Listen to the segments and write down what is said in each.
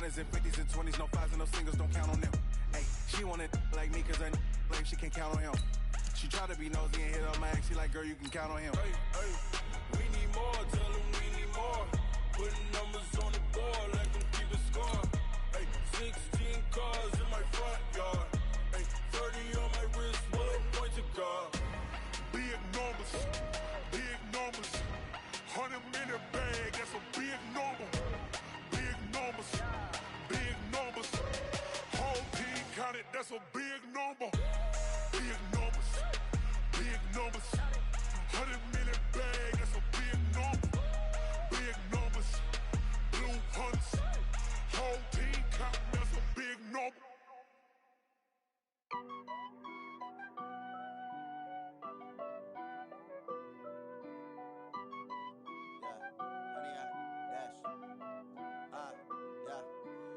hundreds and fifties and 20s, no fives and no singles, don't count on them. Hey, she wanted like me cause her lame, she can't count on him. She try to be nosy and hit up my ex, she like, girl, you can count on him. Hey, hey, we need more, tell them we need more. Putting numbers on the board, let them keep a score. Hey, 16 cars in my front yard. Hey, 30 on my wrist, bullet point to God. Big numbers, big numbers. 100-minute bag, that's a big number. Big numbers, big numbers. Whole team counted, that's a big number. Big numbers, big numbers. 100-minute bag, that's a big number. Big numbers, blue hunts. Whole team counting, that's a big number.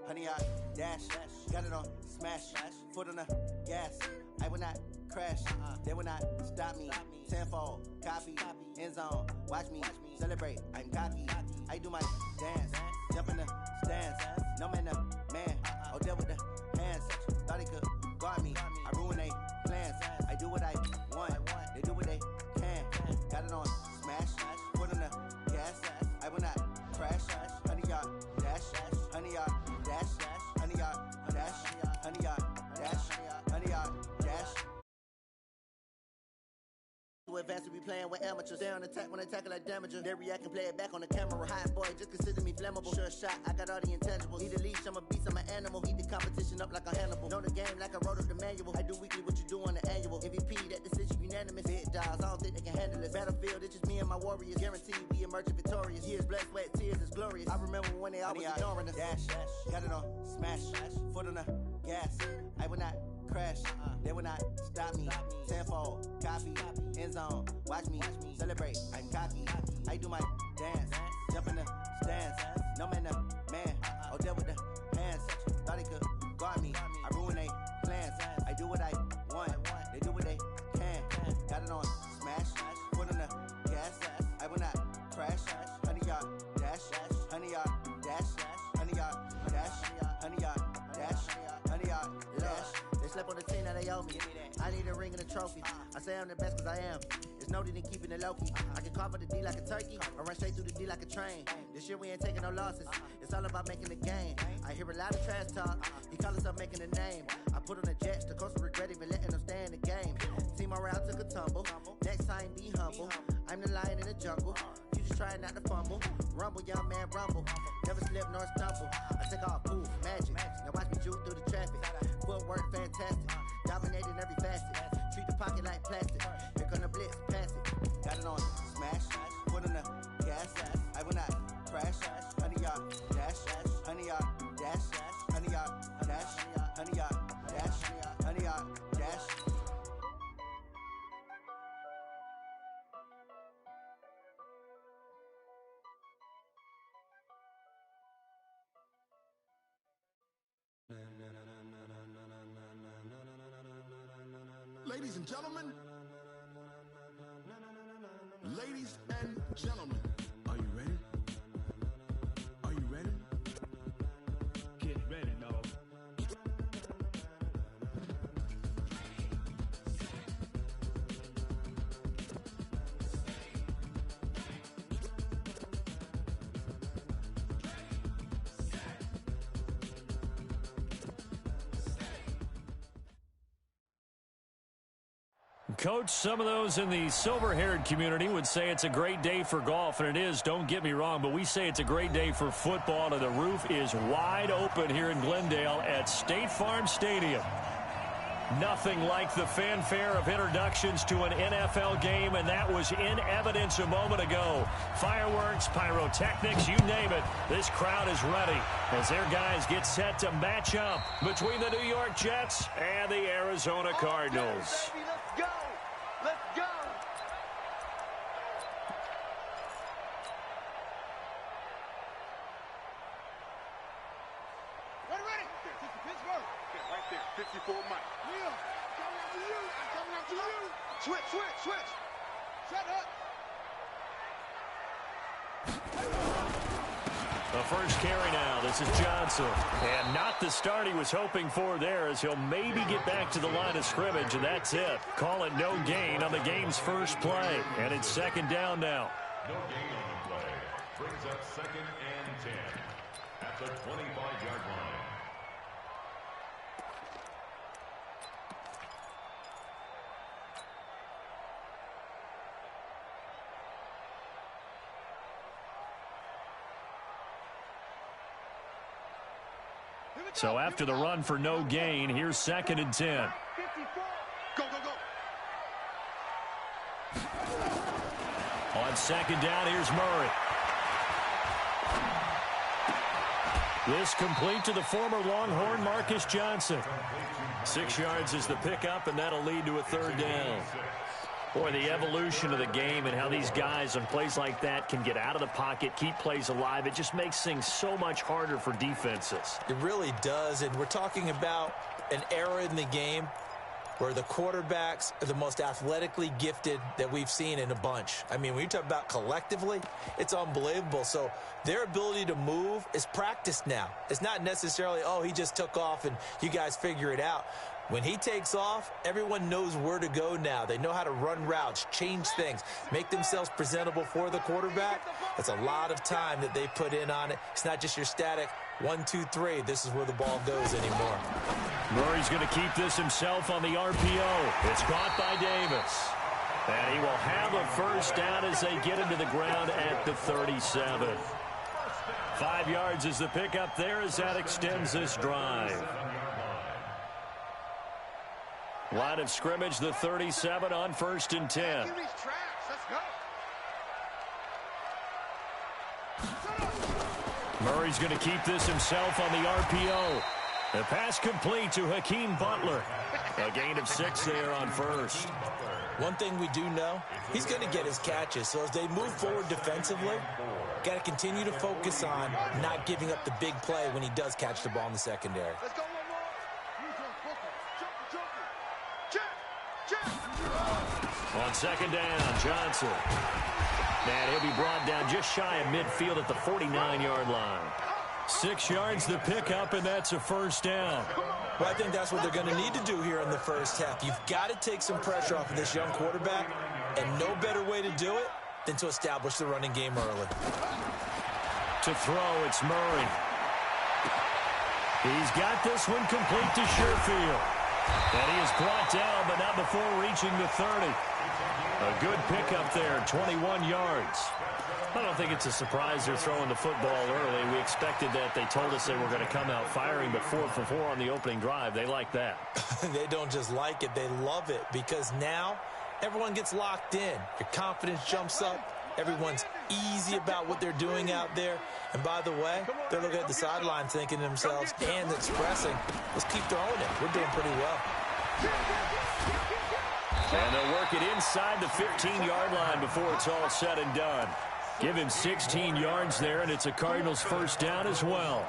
Honey, I dash, got it on smash, foot on the gas. I will not crash, they will not stop me. Tenfold, copy, end zone, watch me celebrate. I'm cocky, I do my dance, jump in the stands. No man, man, oh deal with the hands. Thought he could guard me, I ruin they plans. I do what I want, they do what they can. Got it on smash, foot on the gas. I will not crash, honey, y'all dash, honey, y'all dash, honey, y'all dash, honey, y'all dash, honey, y'all dash. Advance to be playing with amateurs. Stay on attack when I tackle like damager. They react and play it back on the camera. Hot boy, just consider me flammable. Sure shot, I got all the intangibles. Need a leash, I'm a beast, I'm an animal. Eat the competition up like a Hannibal. Know the game like I wrote up the manual. I do weekly what you do on the annual. MVP, that decision unanimous. Hit dials, I don't think they can handle it. Battlefield, it's just me and my warriors. Guaranteed we emerging victorious. Years, blood, sweat, tears is glorious. I remember when they always ignoring us. Dash, got it on smash, foot on the gas. I will not crash, they will not stop me. Tenfold, copy, end zone, watch me celebrate. I'm cocky, I do my dance, jump in the stands. No man, man, oh deal with the hands. Thought he could guard me, I ruin they plans. I do what I want, they do what they can. Got it on smash, foot on the gas. I will not crash, honey, y'all dash, honey, y'all dash, honey, y'all dash, honey, y'all dash, honey, y'all dash. They slept on the team that they owe me. I need a ring and a trophy. I say I'm the best cause I am. It's noted in keeping it low-key. I can carve up the D like a turkey or run straight through the D like a train. This year we ain't taking no losses. It's all about making the game. I hear a lot of trash talk. He call himself making a name. I put on the Jets. The coach will regret even letting them stay in the game. Team morale took a tumble. Next time be humble. I'm the lion in the jungle. You just trying not to fumble. Rumble, young man, rumble. Never slip nor stumble. I take off, poof, magic. Now watch me juke through the traffic. Footwork fantastic. Dominating every facet. Treat the pocket like plastic. Here come the blitz, pass it. Got it on smash, foot on the gas. I will not crash. Honey, y'all dash, honey, y'all dash, honey, y'all dash, honey, y'all dash, honey, y'all dash. Ladies and gentlemen, ladies and gentlemen, are you ready? Are you ready? Get ready, dog. Coach, some of those in the silver-haired community would say it's a great day for golf, and it is, don't get me wrong, but we say it's a great day for football, and the roof is wide open here in Glendale at State Farm Stadium. Nothing like the fanfare of introductions to an NFL game, and that was in evidence a moment ago. Fireworks, pyrotechnics, you name it. This crowd is ready as their guys get set to match up between the New York Jets and the Arizona Cardinals. Baby, let's go! Let's go! Ready? Pittsburgh. Yeah, right there, 54 Mike. Neil, coming after you. I'm coming after you. Switch. Shut up. The first carry now. This is Johnson. And not the start he was hoping for there, as he'll maybe get back to the line of scrimmage, and that's it. Call it no gain on the game's first play. And it's second down now. No gain on the play. Brings up 2nd and 10 at the 25-yard line. So after the run for no gain, here's 2nd and 10. Go, go, go. On second down, here's Murray. This complete to the former Longhorn Marcus Johnson. 6 yards is the pickup, and that'll lead to a 3rd down. Boy, the evolution of the game and how these guys on plays like that can get out of the pocket, keep plays alive, it just makes things so much harder for defenses. It really does, and we're talking about an era in the game where the quarterbacks are the most athletically gifted that we've seen in a bunch. I mean, when you talk about collectively, it's unbelievable. So their ability to move is practiced now. It's not necessarily, oh, he just took off and you guys figure it out. When he takes off, everyone knows where to go now. They know how to run routes, change things, make themselves presentable for the quarterback. It's a lot of time that they put in on it. It's not just your static 1, 2, 3. This is where the ball goes anymore. Murray's going to keep this himself on the RPO. It's caught by Davis. And he will have a first down as they get into the ground at the 37. 5 yards is the pickup there as that extends this drive. Line of scrimmage, the 37 on 1st and 10. Murray's going to keep this himself on the RPO. The pass complete to Hakeem Butler. A gain of 6 there on 1st. One thing we do know, he's going to get his catches. So as they move forward defensively, got to continue to focus on not giving up the big play when he does catch the ball in the secondary. On second down, Johnson. And he'll be brought down just shy of midfield at the 49-yard line. 6 yards the pickup, and that's a first down. Well, I think that's what they're going to need to do here in the first half. You've got to take some pressure off of this young quarterback, and no better way to do it than to establish the running game early. To throw, it's Murray. He's got this one complete to Sherfield. And he is brought down, but not before reaching the 30. A good pickup there, 21 yards. I don't think it's a surprise they're throwing the football early. We expected that. They told us they were going to come out firing, but 4 for 4 on the opening drive. They like that. They don't just like it, they love it, because now everyone gets locked in. Your confidence jumps up. Everyone's easy about what they're doing out there. And by the way, they're looking at the sideline thinking to themselves and expressing, let's keep throwing it. We're doing pretty well. And they'll work it inside the 15-yard line before it's all said and done. Give him 16 yards there, and it's a Cardinals first down as well.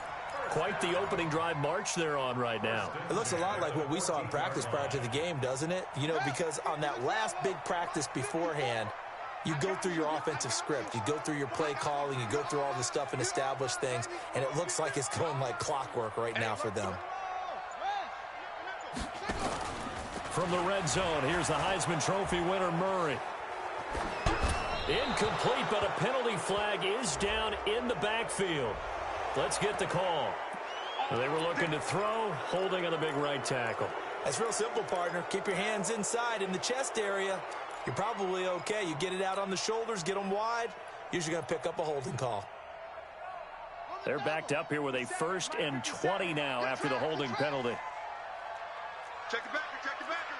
Quite the opening drive march they're on right now. It looks a lot like what we saw in practice prior to the game, doesn't it? You know, because on that last big practice beforehand, you go through your offensive script. You go through your play calling. You go through all the stuff and establish things. And it looks like it's going like clockwork right now for them. From the red zone, here's the Heisman Trophy winner, Murray. Incomplete, but a penalty flag is down in the backfield. Let's get the call. They were looking to throw, holding on the big right tackle. That's real simple, partner. Keep your hands inside in the chest area. You're probably okay. You get it out on the shoulders, get them wide. Usually going to pick up a holding call. They're backed up here with a 1st and 20 now after the holding penalty. Check the backer, check the backer.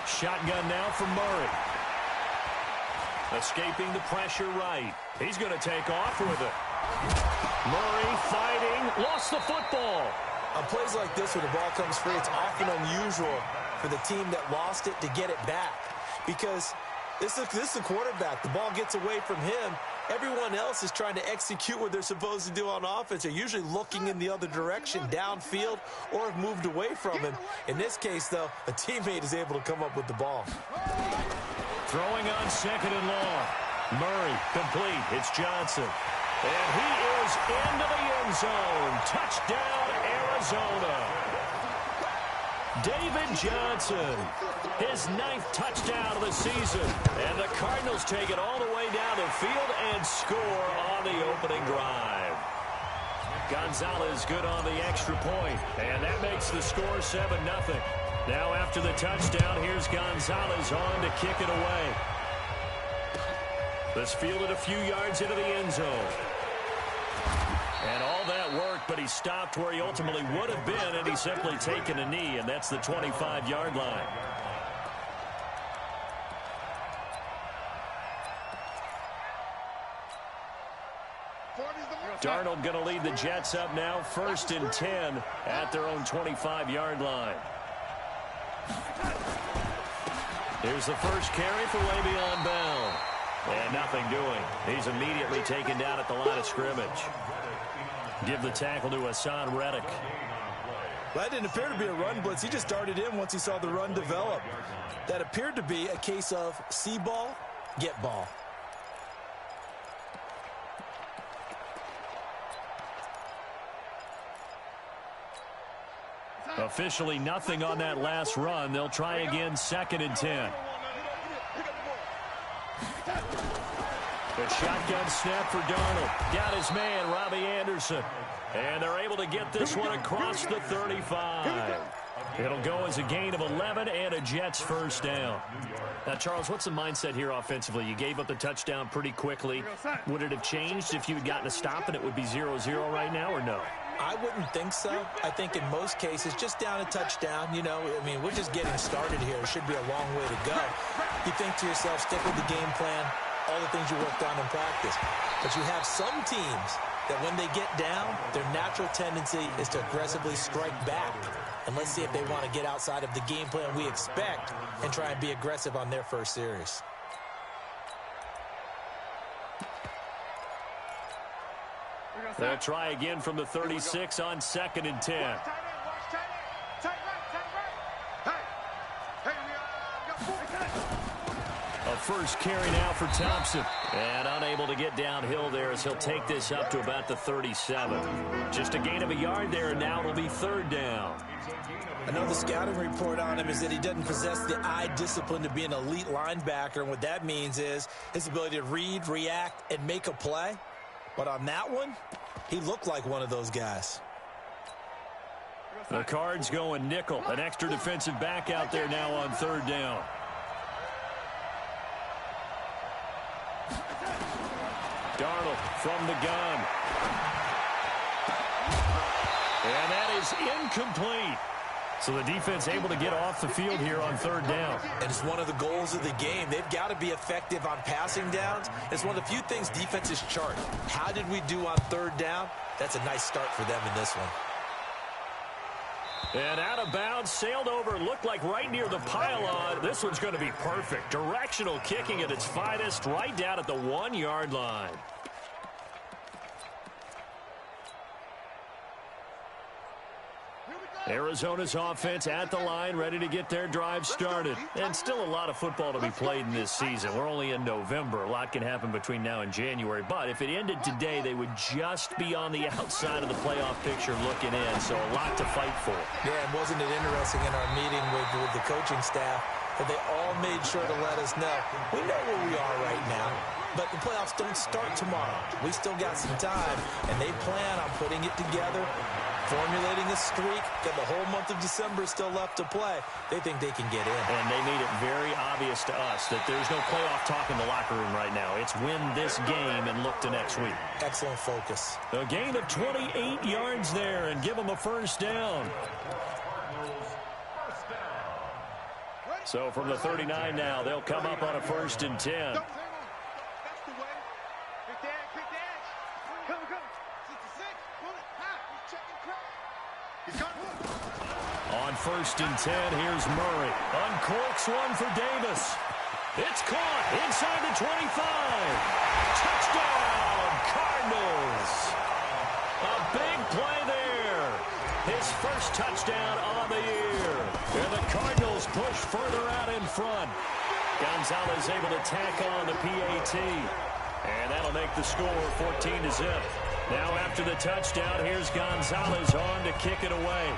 Shotgun now for Murray. Escaping the pressure right. He's going to take off with it. Murray fighting, lost the football. On plays like this where the ball comes free, it's often unusual for the team that lost it to get it back. Because this is a quarterback. The ball gets away from him. Everyone else is trying to execute what they're supposed to do on offense. They're usually looking in the other direction, downfield, or have moved away from him. In this case, though, a teammate is able to come up with the ball. Throwing on 2nd and long. Murray, complete. It's Johnson. And he is into the end zone. Touchdown, Arizona. David Johnson, his 9th touchdown of the season. And the Cardinals take it all the way down the field and score on the opening drive. Gonzalez good on the extra point, and that makes the score 7-0. Now after the touchdown, here's Gonzalez on to kick it away. This fielded a few yards into the end zone. And all that work, but he stopped where he ultimately would have been, and he's simply taken a knee, and that's the 25-yard line. Darnold going to lead the Jets up now, 1st and 10 at their own 25-yard line. Here's the first carry for Le'Veon Bell. And nothing doing. He's immediately taken down at the line of scrimmage. Give the tackle to Hassan Reddick. Well, that didn't appear to be a run blitz. He just darted in once he saw the run develop. That appeared to be a case of see ball, get ball. Officially nothing on that last run. They'll try again, 2nd and 10. The shotgun snap for Darnold. Got his man, Robbie Anderson. And they're able to get this one across the 35. It'll go as a gain of 11 and a Jets first down. Now, Charles, what's the mindset here offensively? You gave up the touchdown pretty quickly. Would it have changed if you had gotten a stop and it would be 0-0 right now, or no? I wouldn't think so. I think in most cases, just down a touchdown, you know, I mean, we're just getting started here. It should be a long way to go. You think to yourself, stick with the game plan, all the things you worked on in practice. But you have some teams that when they get down, their natural tendency is to aggressively strike back. And let's see if they want to get outside of the game plan we expect and try and be aggressive on their first series. They'll try again from the 36 on 2nd and 10. A first carry now for Thompson. And unable to get downhill there as he'll take this up to about the 37. Just a gain of a yard there, and now it'll be 3rd down. I know the scouting report on him is that he doesn't possess the eye discipline to be an elite linebacker. And what that means is his ability to read, react, and make a play. But on that one, he looked like one of those guys. The Cards going nickel. An extra defensive back out there now on 3rd down. Darnold from the gun. And that is incomplete. So the defense able to get off the field here on 3rd down. And it's one of the goals of the game. They've got to be effective on passing downs. It's one of the few things defenses chart. How did we do on 3rd down? That's a nice start for them in this one. And out of bounds, sailed over, looked like right near the pylon. This one's going to be perfect. Directional kicking at its finest, right down at the 1-yard line. Arizona's offense at the line, ready to get their drive started. And still a lot of football to be played in this season. We're only in November. A lot can happen between now and January. But if it ended today, they would just be on the outside of the playoff picture looking in. So a lot to fight for. Yeah, and wasn't it interesting in our meeting with the coaching staff that they all made sure to let us know, we know where we are right now, but the playoffs don't start tomorrow. We still got some time, and they plan on putting it together, formulating a streak, got the whole month of December still left to play. They think they can get in. And they made it very obvious to us that there's no playoff talk in the locker room right now. It's win this game and look to next week. Excellent focus. A gain of 28 yards there and give them a first down. So from the 39 now, they'll come up on a 1st and 10. On 1st and 10, here's Murray. Uncorks one for Davis. It's caught inside the 25. Touchdown, Cardinals. A big play there. His first touchdown on the year. And the Cardinals push further out in front. Gonzalez able to tack on the PAT. And that'll make the score 14-0. Now after the touchdown, here's Gonzalez on to kick it away.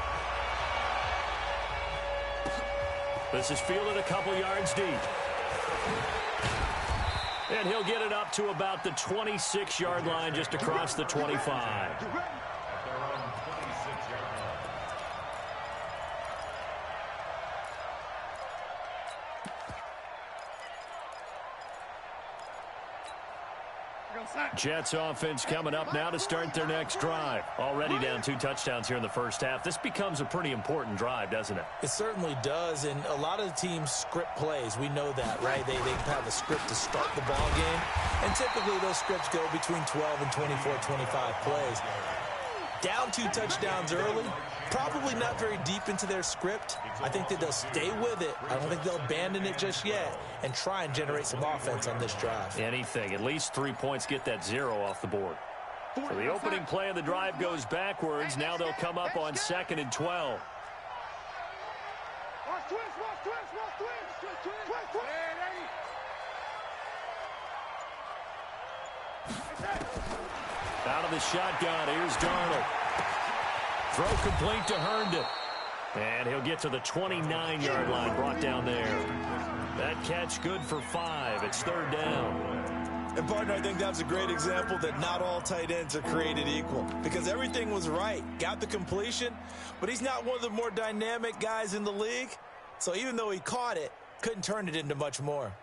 This is fielded a couple yards deep. And he'll get it up to about the 26-yard line, just across the 25. Jets offense coming up now to start their next drive. Already down 2 touchdowns here in the first half. This becomes a pretty important drive, doesn't it? It certainly does, and a lot of the teams script plays. We know that, right? They have a script to start the ball game, and typically those scripts go between 12 and 24, 25 plays. Down 2 touchdowns early, probably not very deep into their script. I think that they'll stay with it. I don't think they'll abandon it just yet and try and generate some offense on this drive. Anything. At least 3 points, get that 0 off the board. So the opening play of the drive goes backwards. Now they'll come up on 2nd and 12. Out of the shotgun, here's Darnold. Throw complete to Herndon. And he'll get to the 29-yard line, brought down there. That catch good for 5. It's 3rd down. And, partner, I think that's a great example that not all tight ends are created equal, because everything was right. Got the completion, but he's not one of the more dynamic guys in the league. So even though he caught it, couldn't turn it into much more.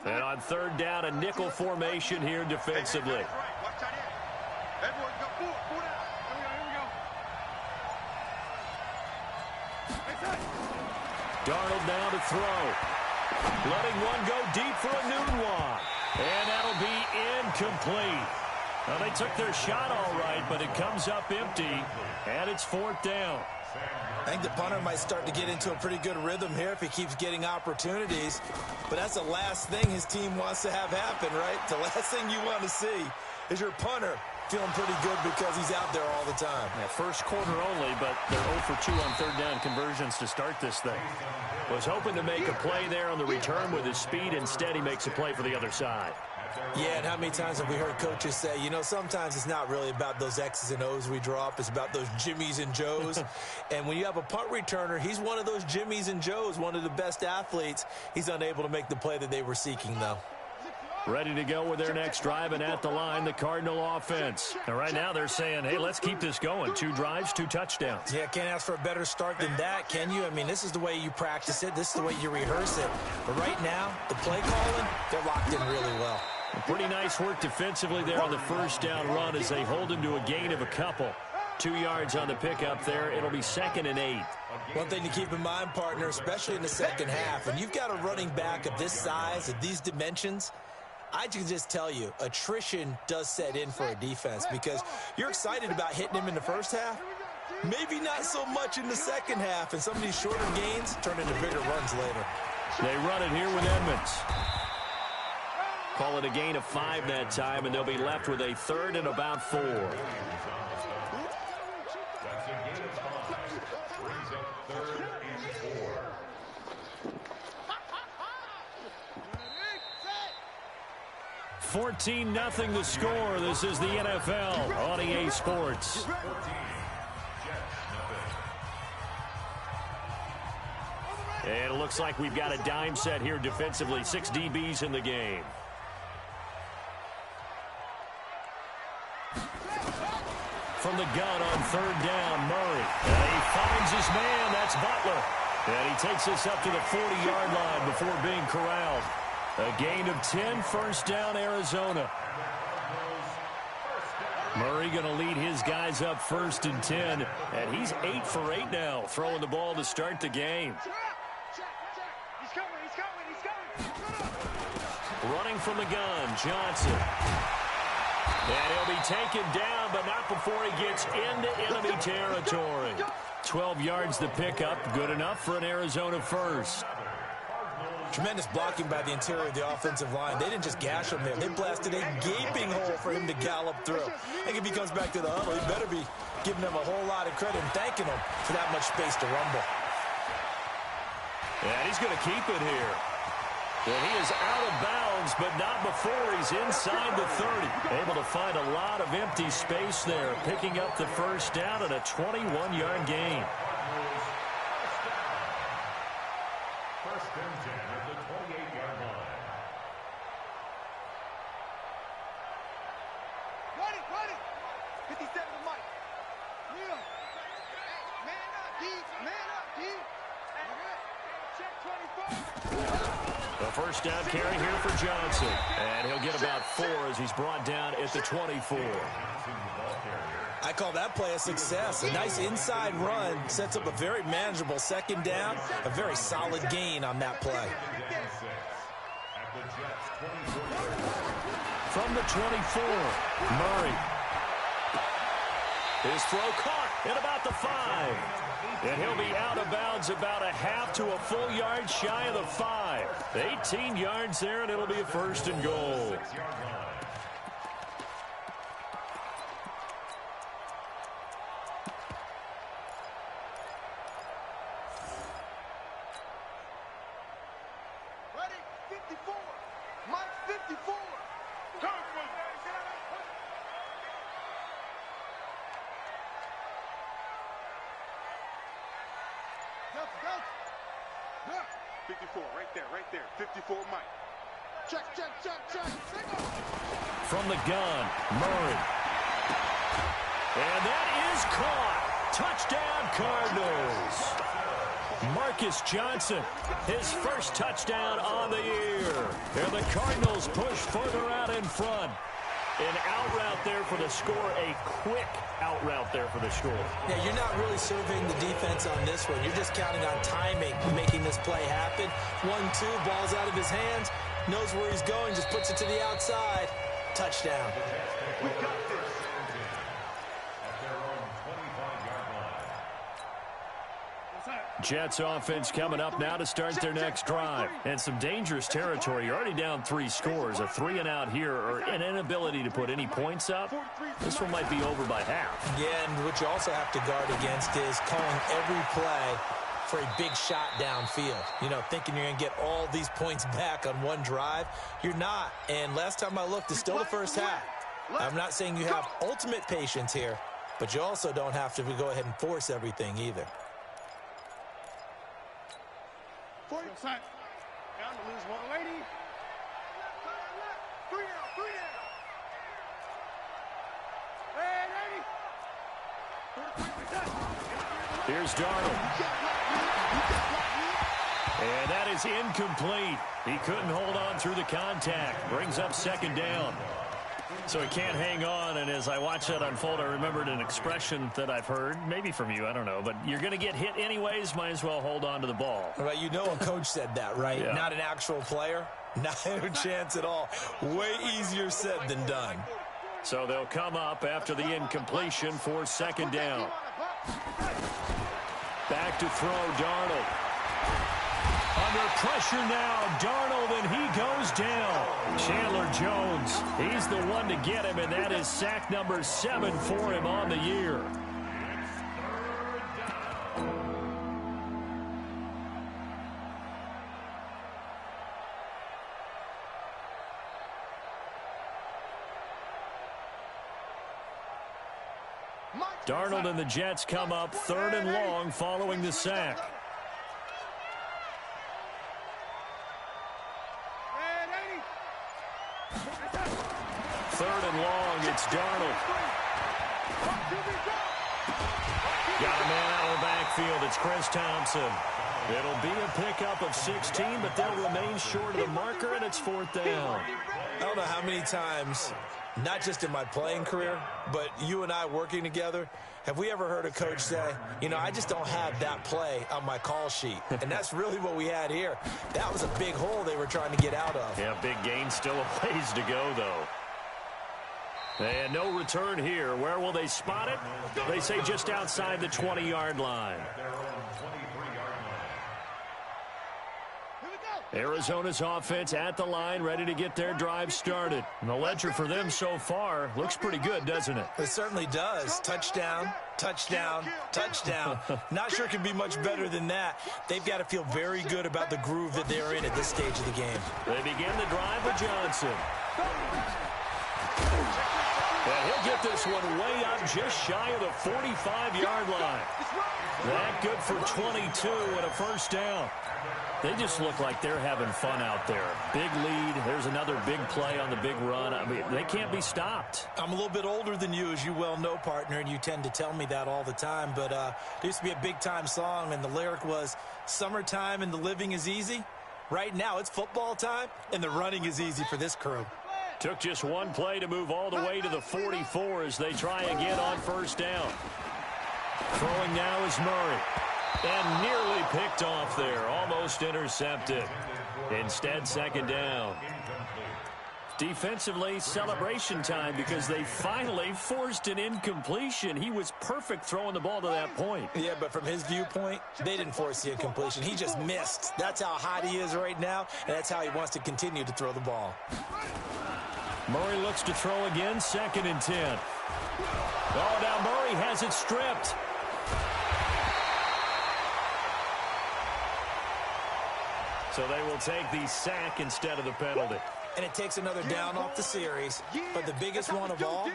And on 3rd down, a nickel formation here defensively. Darnold now to throw. Letting one go deep for a noon walk. And that'll be incomplete. Well, they took their shot all right, but it comes up empty, and it's 4th down. I think the punter might start to get into a pretty good rhythm here if he keeps getting opportunities. But that's the last thing his team wants to have happen, right? The last thing you want to see is your punter feeling pretty good because he's out there all the time. Yeah, first quarter only, but they're 0 for 2 on 3rd down conversions to start this thing. Was hoping to make a play there on the return with his speed. Instead, he makes a play for the other side. Yeah, and how many times have we heard coaches say, you know, sometimes it's not really about those X's and O's we drop. It's about those Jimmies and Joes. And when you have a punt returner, he's one of those Jimmies and Joes, one of the best athletes. He's unable to make the play that they were seeking, though. Ready to go with their next drive, and at the line, the Cardinal offense. And right now they're saying, hey, let's keep this going. 2 drives, 2 touchdowns. Yeah, can't ask for a better start than that, can you? I mean, this is the way you practice it. This is the way you rehearse it. But right now, the play calling, they're locked in really well. Pretty nice work defensively there on the first down run as they hold him to a gain of a couple. 2 yards on the pickup there. It'll be 2nd and 8. One thing to keep in mind, partner, especially in the second half, when you've got a running back of this size, of these dimensions, I can just tell you, attrition does set in for a defense because you're excited about hitting him in the first half. Maybe not so much in the second half, and some of these shorter gains turn into bigger runs later. They run it here with Edmonds. Call it a gain of 5 that time, and they'll be left with a 3rd and about 4. That's a gain of 5. Brings up 3rd and 4. 14-0 the score. This is the NFL on EA Sports. And it looks like we've got a dime set here defensively. 6 DBs in the game. From the gun on 3rd down, Murray. And he finds his man. That's Butler. And he takes us up to the 40-yard line before being corralled. A gain of 10, 1st down, Arizona. Murray going to lead his guys up 1st and 10. And he's 8 for 8 now, throwing the ball to start the game. Running from the gun, Johnson. And he'll be taken down, but not before he gets into enemy territory. 12 yards the pickup, good enough for an Arizona first. Tremendous blocking by the interior of the offensive line. They didn't just gash him there. They blasted a gaping hole for him to gallop through. I think if he comes back to the huddle, he better be giving them a whole lot of credit and thanking them for that much space to rumble. And he's going to keep it here. And he is out of bounds, but not before he's inside the 30. Able to find a lot of empty space there, picking up the first down and a 21-yard gain. First and 10 at the 28-yard line. Run it. 57 to Mike. Neil. Man up, D. Check 24. The first down carry here for Johnson. And he'll get about 4 as he's brought down at the 24. I call that play a success. A nice inside run sets up a very manageable second down. A very solid gain on that play. From the 24, Murray. His throw caught at about the 5. And he'll be out of bounds about a half to a full yard shy of the 5. 18 yards there, and it'll be a first and goal. Ready? 54. Mike 54. Delta. 54, right there. 54, Mike. Check. From the gun, Murray. And that is caught. Touchdown, Cardinals. Marcus Johnson, his first touchdown on the year. And the Cardinals push further out in front. An out route there for the score, a quick out route there for the score. Yeah, you're not really surveying the defense on this one. You're just counting on timing, making this play happen. 1-2, ball's out of his hands, knows where he's going, just puts it to the outside. Touchdown. We got this. Jets offense coming up now to start their next drive. And some dangerous territory. You're already down 3 scores. A 3 and out here, or an inability to put any points up. This one might be over by half. Yeah, and what you also have to guard against is calling every play for a big shot downfield. You know, thinking you're going to get all these points back on one drive. You're not. And last time I looked, it's still the first half. I'm not saying you have ultimate patience here, but you also don't have to go ahead and force everything either. 40. Down to lose one lady. 3 down. Here's Darnold. And that is incomplete. He couldn't hold on through the contact. Brings up second down. So he can't hang on, and as I watch that unfold, I remembered an expression that I've heard, maybe from you, I don't know, but you're going to get hit anyways, might as well hold on to the ball. Right, you know a coach said that, right? Yeah. Not an actual player. Not a chance at all. Way easier said than done. So they'll come up after the incompletion for second down. Back to throw, Darnold. Under pressure now, Darnold, and he goes down. Chandler Jones, he's the one to get him, and that is sack number 7 for him on the year. Darnold and the Jets come up 3rd and long following the sack. 3rd and long, it's Darnold. Got a man out of the backfield, it's Chris Thompson. It'll be a pickup of 16, but they'll remain short of the marker, and it's 4th down. I don't know how many times, not just in my playing career, but you and I working together, have we ever heard a coach say, you know, I just don't have that play on my call sheet. And that's really what we had here. That was a big hole they were trying to get out of. Yeah, big gain, still a ways to go, though. And no return here. Where will they spot it? They say just outside the 20-yard line. Arizona's offense at the line, ready to get their drive started. And the ledger for them so far looks pretty good, doesn't it? It certainly does. Touchdown, touchdown, touchdown. Not sure it can be much better than that. They've got to feel very good about the groove that they're in at this stage of the game. They begin the drive with Johnson. And he'll get this one way up just shy of the 45-yard line. That good for 22 and a first down. They just look like they're having fun out there. Big lead. There's another big play on the big run. I mean, they can't be stopped. I'm a little bit older than you, as you well know, partner, and you tend to tell me that all the time. But there used to be a big-time song, and the lyric was, "Summertime and the living is easy." Right now, it's football time, and the running is easy for this crew. Took just one play to move all the way to the 44 as they try again on first down. Throwing now is Murray. And nearly picked off there. Almost intercepted. Instead, second down. Defensively, celebration time because they finally forced an incompletion. He was perfect throwing the ball to that point. Yeah, but from his viewpoint, they didn't force the incompletion. He just missed. That's how hot he is right now, and that's how he wants to continue to throw the ball. Murray looks to throw again, 2nd and 10. Oh, now Murray has it stripped. So they will take the sack instead of the penalty. And it takes another down off the series. But the biggest one of all,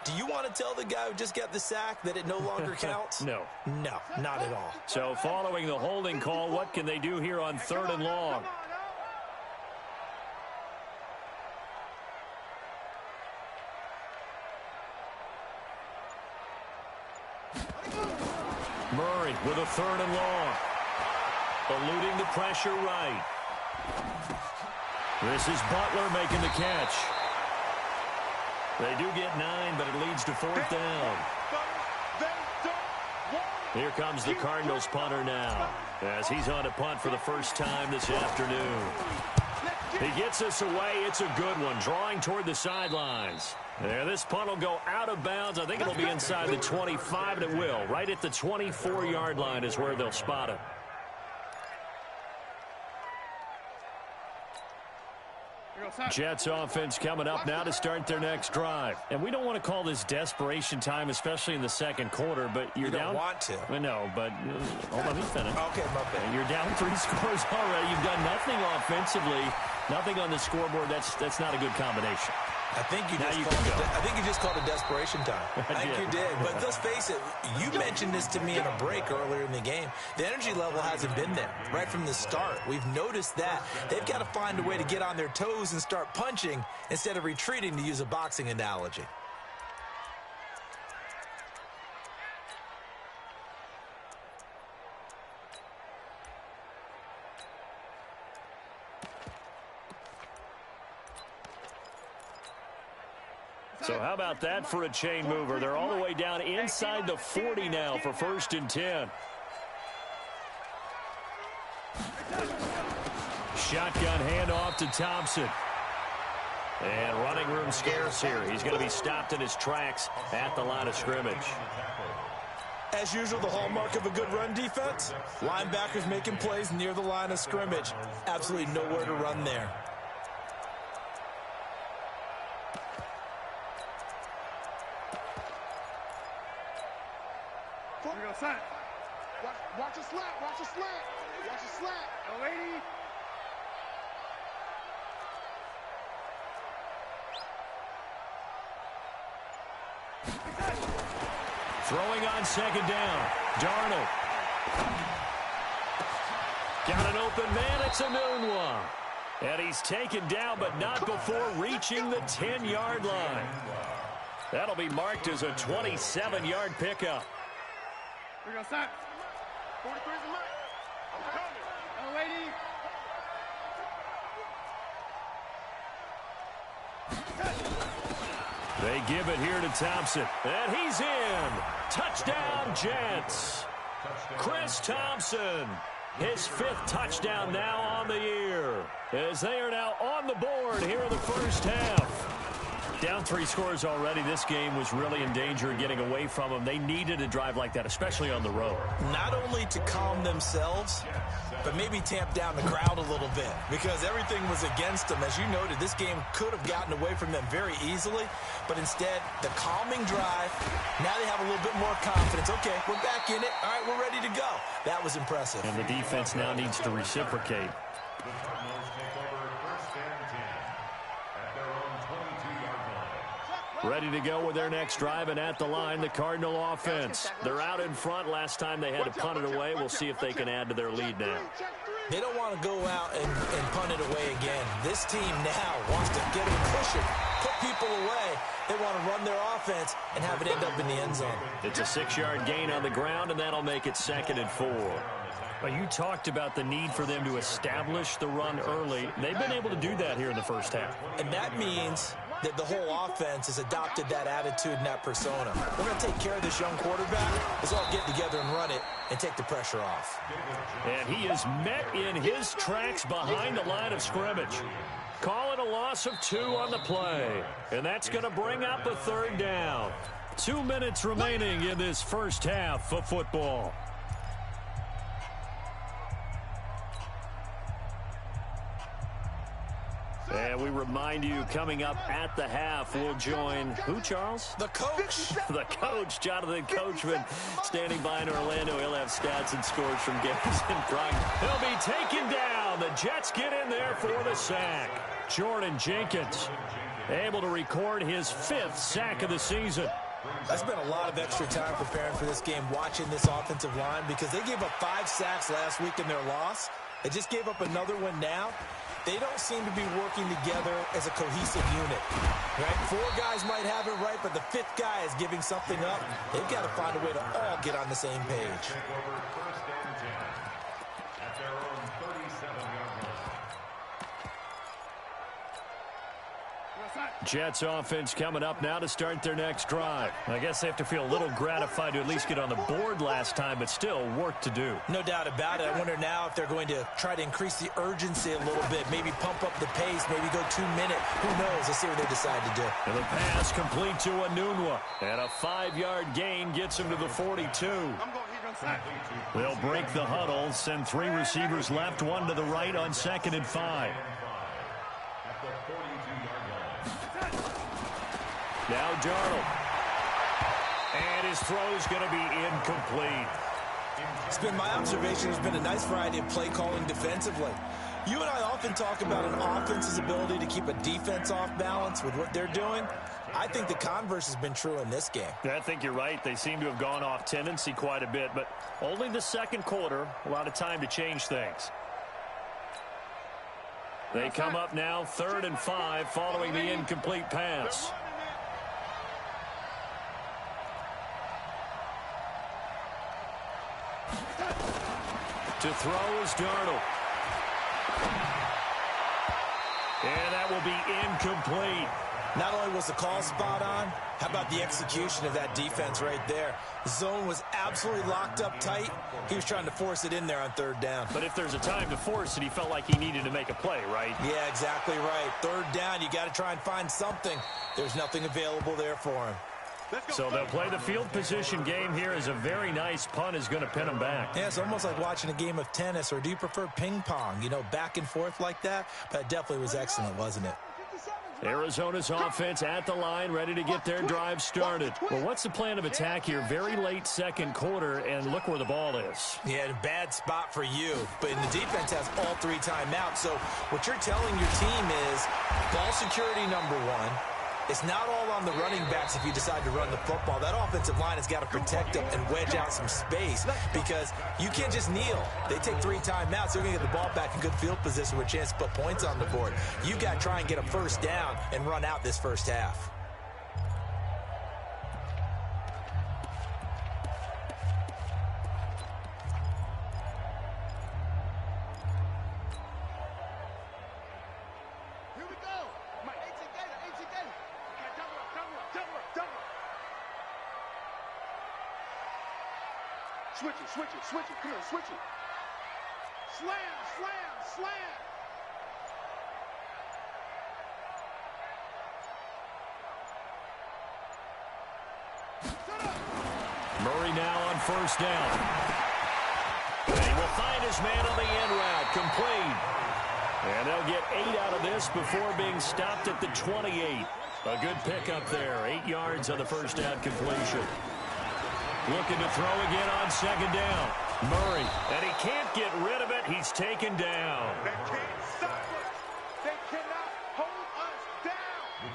do you want to tell the guy who just got the sack that it no longer counts? No. No, not at all. So following the holding call, what can they do here on 3rd and long? Murray with a 3rd and long. Eluding the pressure right. This is Butler making the catch. They do get 9, but it leads to 4th down. Here comes the Cardinals punter now, as he's on a punt for the first time this afternoon. He gets us away. It's a good one, drawing toward the sidelines. Yeah, this punt will go out of bounds. I think it'll be inside the 25, and it will. Right at the 24-yard line is where they'll spot it. Jets offense coming up now to start their next drive. And we don't want to call this desperation time, especially in the second quarter, but you're down. You don't want to. I know, but hold on, let me finish. Okay, my bad. You're down 3 scores already. You've done nothing offensively, nothing on the scoreboard. That's not a good combination. I think you just called it desperation time. I think you did. But let's face it, you mentioned this to me in a break earlier in the game. The energy level hasn't been there right from the start. We've noticed that. They've got to find a way to get on their toes and start punching instead of retreating, to use a boxing analogy. So how about that for a chain mover? They're all the way down inside the 40 now for 1st and 10. Shotgun handoff to Thompson. And running room scarce here. He's going to be stopped in his tracks at the line of scrimmage. As usual, the hallmark of a good run defense, linebackers making plays near the line of scrimmage. Absolutely nowhere to run there. Watch a slant, watch a slant, watch a slant. Oh, lady. Throwing on 2nd down. Darnold. Got an open man. It's a noon one. And he's taken down, but not before reaching the 10-yard line. That'll be marked as a 27-yard pickup. We're going to start. 43 is the mark. I'm coming. Oh, lady. They give it here to Thompson. And he's in. Touchdown, Jets. Chris Thompson. His 5th touchdown now on the year. As they are now on the board here in the first half. Down 3 scores already. This game was really in danger of getting away from them. They needed a drive like that, especially on the road. Not only to calm themselves, but maybe tamp down the crowd a little bit because everything was against them. As you noted, this game could have gotten away from them very easily, but instead, the calming drive, now they have a little bit more confidence. Okay, we're back in it. All right, we're ready to go. That was impressive. And the defense now needs to reciprocate. The Cardinals take over 1st and 10 at their own 22-yard line. Ready to go with their next drive, and at the line, the Cardinal offense. They're out in front. Last time they had to punt it away. We'll see if they can add to their lead now. They don't want to go out and punt it away again. This team now wants to get them pushing, put people away. They want to run their offense and have it end up in the end zone. It's a 6-yard gain on the ground, and that'll make it 2nd and 4. Well, you talked about the need for them to establish the run early. They've been able to do that here in the first half. And that means that the whole offense has adopted that attitude and that persona. We're going to take care of this young quarterback. Let's all get together and run it and take the pressure off. And he is met in his tracks behind the line of scrimmage. Call it a loss of 2 on the play. And that's going to bring up a 3rd down. 2 minutes remaining in this first half of football. And we remind you, coming up at the half, we'll join who, Charles? The coach. The coach, Jonathan Coachman, standing by in Orlando. He'll have stats and scores from games in prime. He'll be taken down. The Jets get in there for the sack. Jordan Jenkins able to record his 5th sack of the season. I spent a lot of extra time preparing for this game, watching this offensive line, because they gave up 5 sacks last week in their loss. They just gave up another one now. They don't seem to be working together as a cohesive unit, right? 4 guys might have it right, but the 5th guy is giving something up. They've got to find a way to all get on the same page. Take over 1st and 10 at their own 37-yard line. Jets offense coming up now to start their next drive. I guess they have to feel a little gratified to at least get on the board last time, but still work to do. No doubt about it. I wonder now if they're going to try to increase the urgency a little bit, maybe pump up the pace, maybe go 2 minute. Who knows? Let's see what they decide to do. And the pass complete to Anunwa. And a 5-yard gain gets him to the 42. They'll break the huddle, send 3 receivers left, 1 to the right on 2nd and 5. Now Darnold. And his throw's going to be incomplete. It's been my observation. There's been a nice variety of play calling defensively. You and I often talk about an offense's ability to keep a defense off balance with what they're doing. I think the converse has been true in this game. I think you're right. They seem to have gone off tendency quite a bit, but only the 2nd quarter. A lot of time to change things. They come up now 3rd and 5 following the incomplete pass. To throw is Darnold. And that will be incomplete. Not only was the call spot on, how about the execution of that defense right there? The zone was absolutely locked up tight. He was trying to force it in there on 3rd down. But if there's a time to force it, he felt like he needed to make a play, right? Yeah, exactly right. 3rd down, you got to try and find something. There's nothing available there for him. So they'll play the field position game here as a very nice punt is going to pin them back. Yeah, it's almost like watching a game of tennis, or do you prefer ping pong? You know, back and forth like that? But it definitely was excellent, wasn't it? Arizona's offense at the line, ready to get their drive started. Well, what's the plan of attack here? Very late 2nd quarter, and look where the ball is. Yeah, a bad spot for you. But the defense has all 3 timeouts. So what you're telling your team is ball security number 1. It's not all on the running backs if you decide to run the football. That offensive line has got to protect them and wedge out some space because you can't just kneel. They take 3 timeouts. They're going to get the ball back in good field position with a chance to put points on the board. You've got to try and get a 1st down and run out this first half. Switch it, come here, switch it. Slam. Murray now on 1st down. They will find his man on the in route. Complete. And they'll get 8 out of this before being stopped at the 28. A good pickup there. 8 yards on the first down completion. Looking to throw again on second down. Murray. And he can't get rid of it. He's taken down. They can't stop us. They cannot hold us down.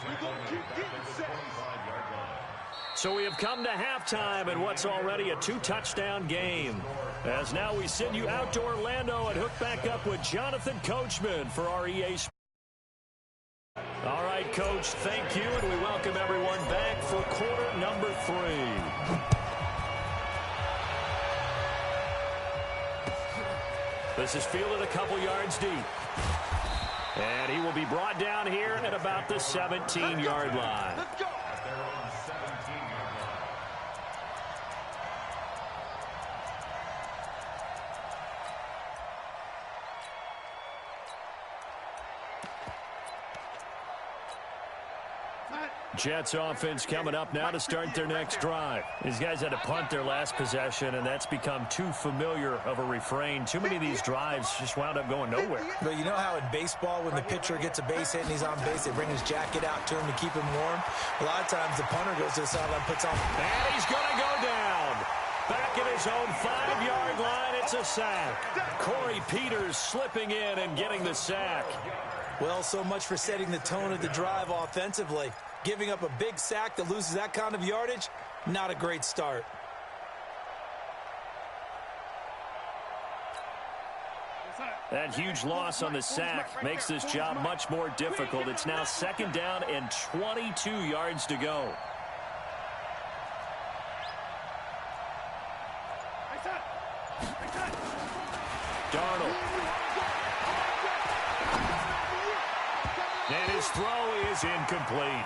We're going to keep getting sacks. So we have come to halftime in what's already a 2-touchdown game. As now we send you out to Orlando and hook back up with Jonathan Coachman for our EA Sports. All right, Coach, thank you, and we welcome everyone back for quarter number 3. This is fielded a couple yards deep. And he will be brought down here at about the 17-yard line. Let's go. Jets offense coming up now to start their next drive. These guys had to punt their last possession, and that's become too familiar of a refrain. Too many of these drives just wound up going nowhere. But you know how in baseball, when the pitcher gets a base hit and he's on base, they bring his jacket out to him to keep him warm? A lot of times the punter goes to the sideline, puts on... And he's going to go down. Back at his own 5-yard line, it's a sack. Corey Peters slipping in and getting the sack. Well, so much for setting the tone of the drive offensively. Giving up a big sack that loses that kind of yardage, not a great start. That huge loss on the sack makes this job much more difficult. It's now second down and 22 yards to go. Darnold. And his throw is incomplete.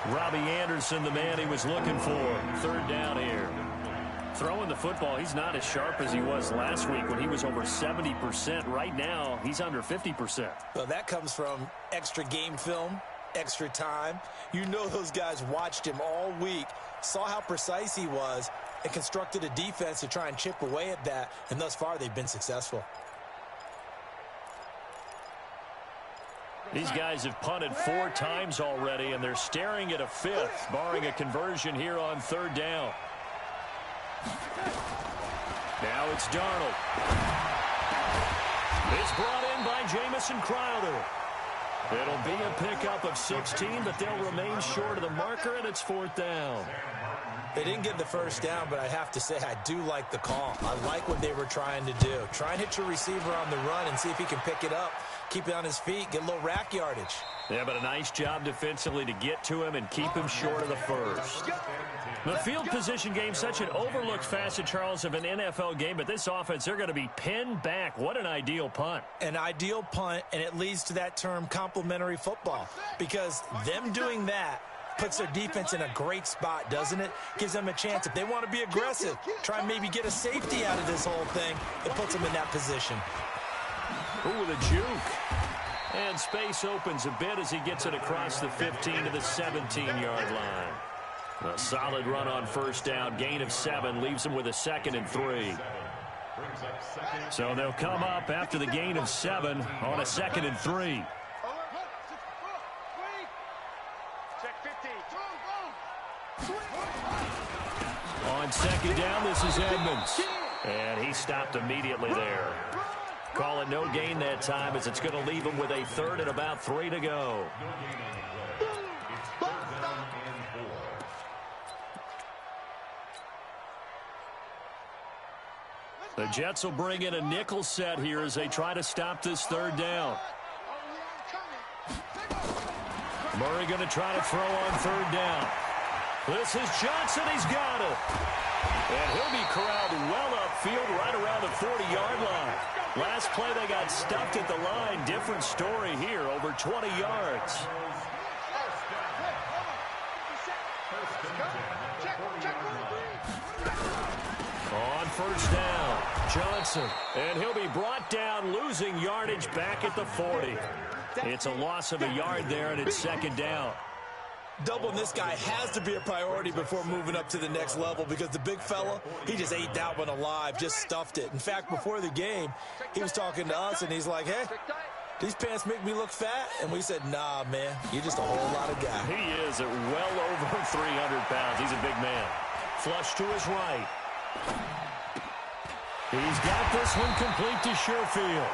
Robbie Anderson, the man he was looking for. Third down here. Throwing the football, he's not as sharp as he was last week when he was over 70%. Right now, he's under 50%. Well, that comes from extra game film, extra time. You know those guys watched him all week, saw how precise he was, and constructed a defense to try and chip away at that. And thus far, they've been successful. These guys have punted 4 times already, and they're staring at a 5th, barring a conversion here on third down. Now it's Darnold. It's brought in by Jamison Crowder. It'll be a pickup of 16, but they'll remain short of the marker, and it's 4th down. They didn't get the first down, but I have to say I do like the call. I like what they were trying to do. Try and hit your receiver on the run and see if he can pick it up, keep it on his feet, get a little rack yardage. Yeah, but a nice job defensively to get to him and keep him short of the first. The field position game, such an overlooked facet, Charles, of an NFL game, but this offense, they're going to be pinned back. What an ideal punt. An ideal punt, and it leads to that term complementary football, because them doing that puts their defense in a great spot, doesn't it? Gives them a chance. If they want to be aggressive, try and maybe get a safety out of this whole thing, it puts them in that position. Ooh, with a juke. And space opens a bit as he gets it across the 15 to the 17-yard line. A solid run on first down. Gain of 7 leaves him with a 2nd and 3. So they'll come up after the gain of 7 on a 2nd and 3. On second down, this is Edmonds. And he stopped immediately there. Call it no gain that time, as it's going to leave him with a 3rd and about 3 to go. The Jets will bring in a nickel set here as they try to stop this 3rd down. Murray going to try to throw on 3rd down. This is Johnson. He's got it. And he'll be corralled well upfield right around the 40-yard line. Last play, they got stuffed at the line. Different story here, over 20 yards. On first down, Johnson. And he'll be brought down, losing yardage back at the 40. It's a loss of a yard there, and it's second down. Doubling this guy has to be a priority before moving up to the next level because the big fella, he just ate that one alive, just stuffed it. In fact, before the game, he was talking to us, and he's like, hey, these pants make me look fat? And we said, nah, man, you're just a whole lot of guy. He is at well over 300 pounds. He's a big man. Flush to his right. He's got this one complete to Sherfield.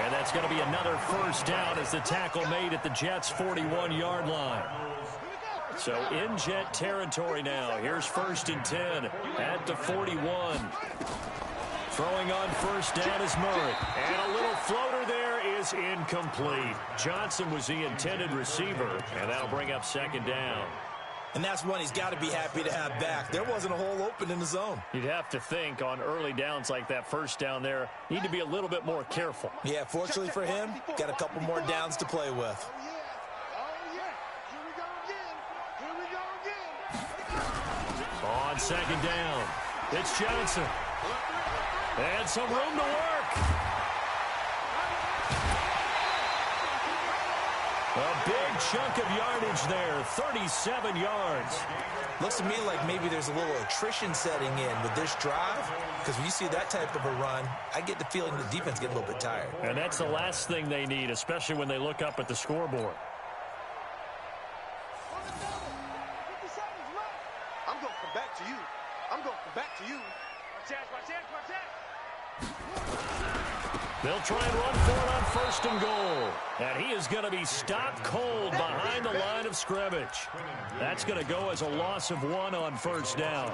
And that's going to be another first down as the tackle made at the Jets' 41-yard line. So in Jet territory now. Here's 1st and 10 at the 41. Throwing on first down is Murray. And a little floater there is incomplete. Johnson was the intended receiver, and that'll bring up 2nd down. And that's one he's got to be happy to have back. There wasn't a hole open in the zone. You'd have to think on early downs like that first down there, need to be a little bit more careful. Yeah, fortunately for him, got a couple more downs to play with. On 2nd down, it's Johnson. And some room to work. A big chunk of yardage there, 37 yards. Looks to me like maybe there's a little attrition setting in with this drive, because when you see that type of a run, I get the feeling the defense gets a little bit tired. And that's the last thing they need, especially when they look up at the scoreboard. I'm going to come back to you. I'm going to come back to you. They'll try and run for it on 1st and goal. And he is going to be stopped cold behind the line of scrimmage. That's going to go as a loss of 1 on 1st down.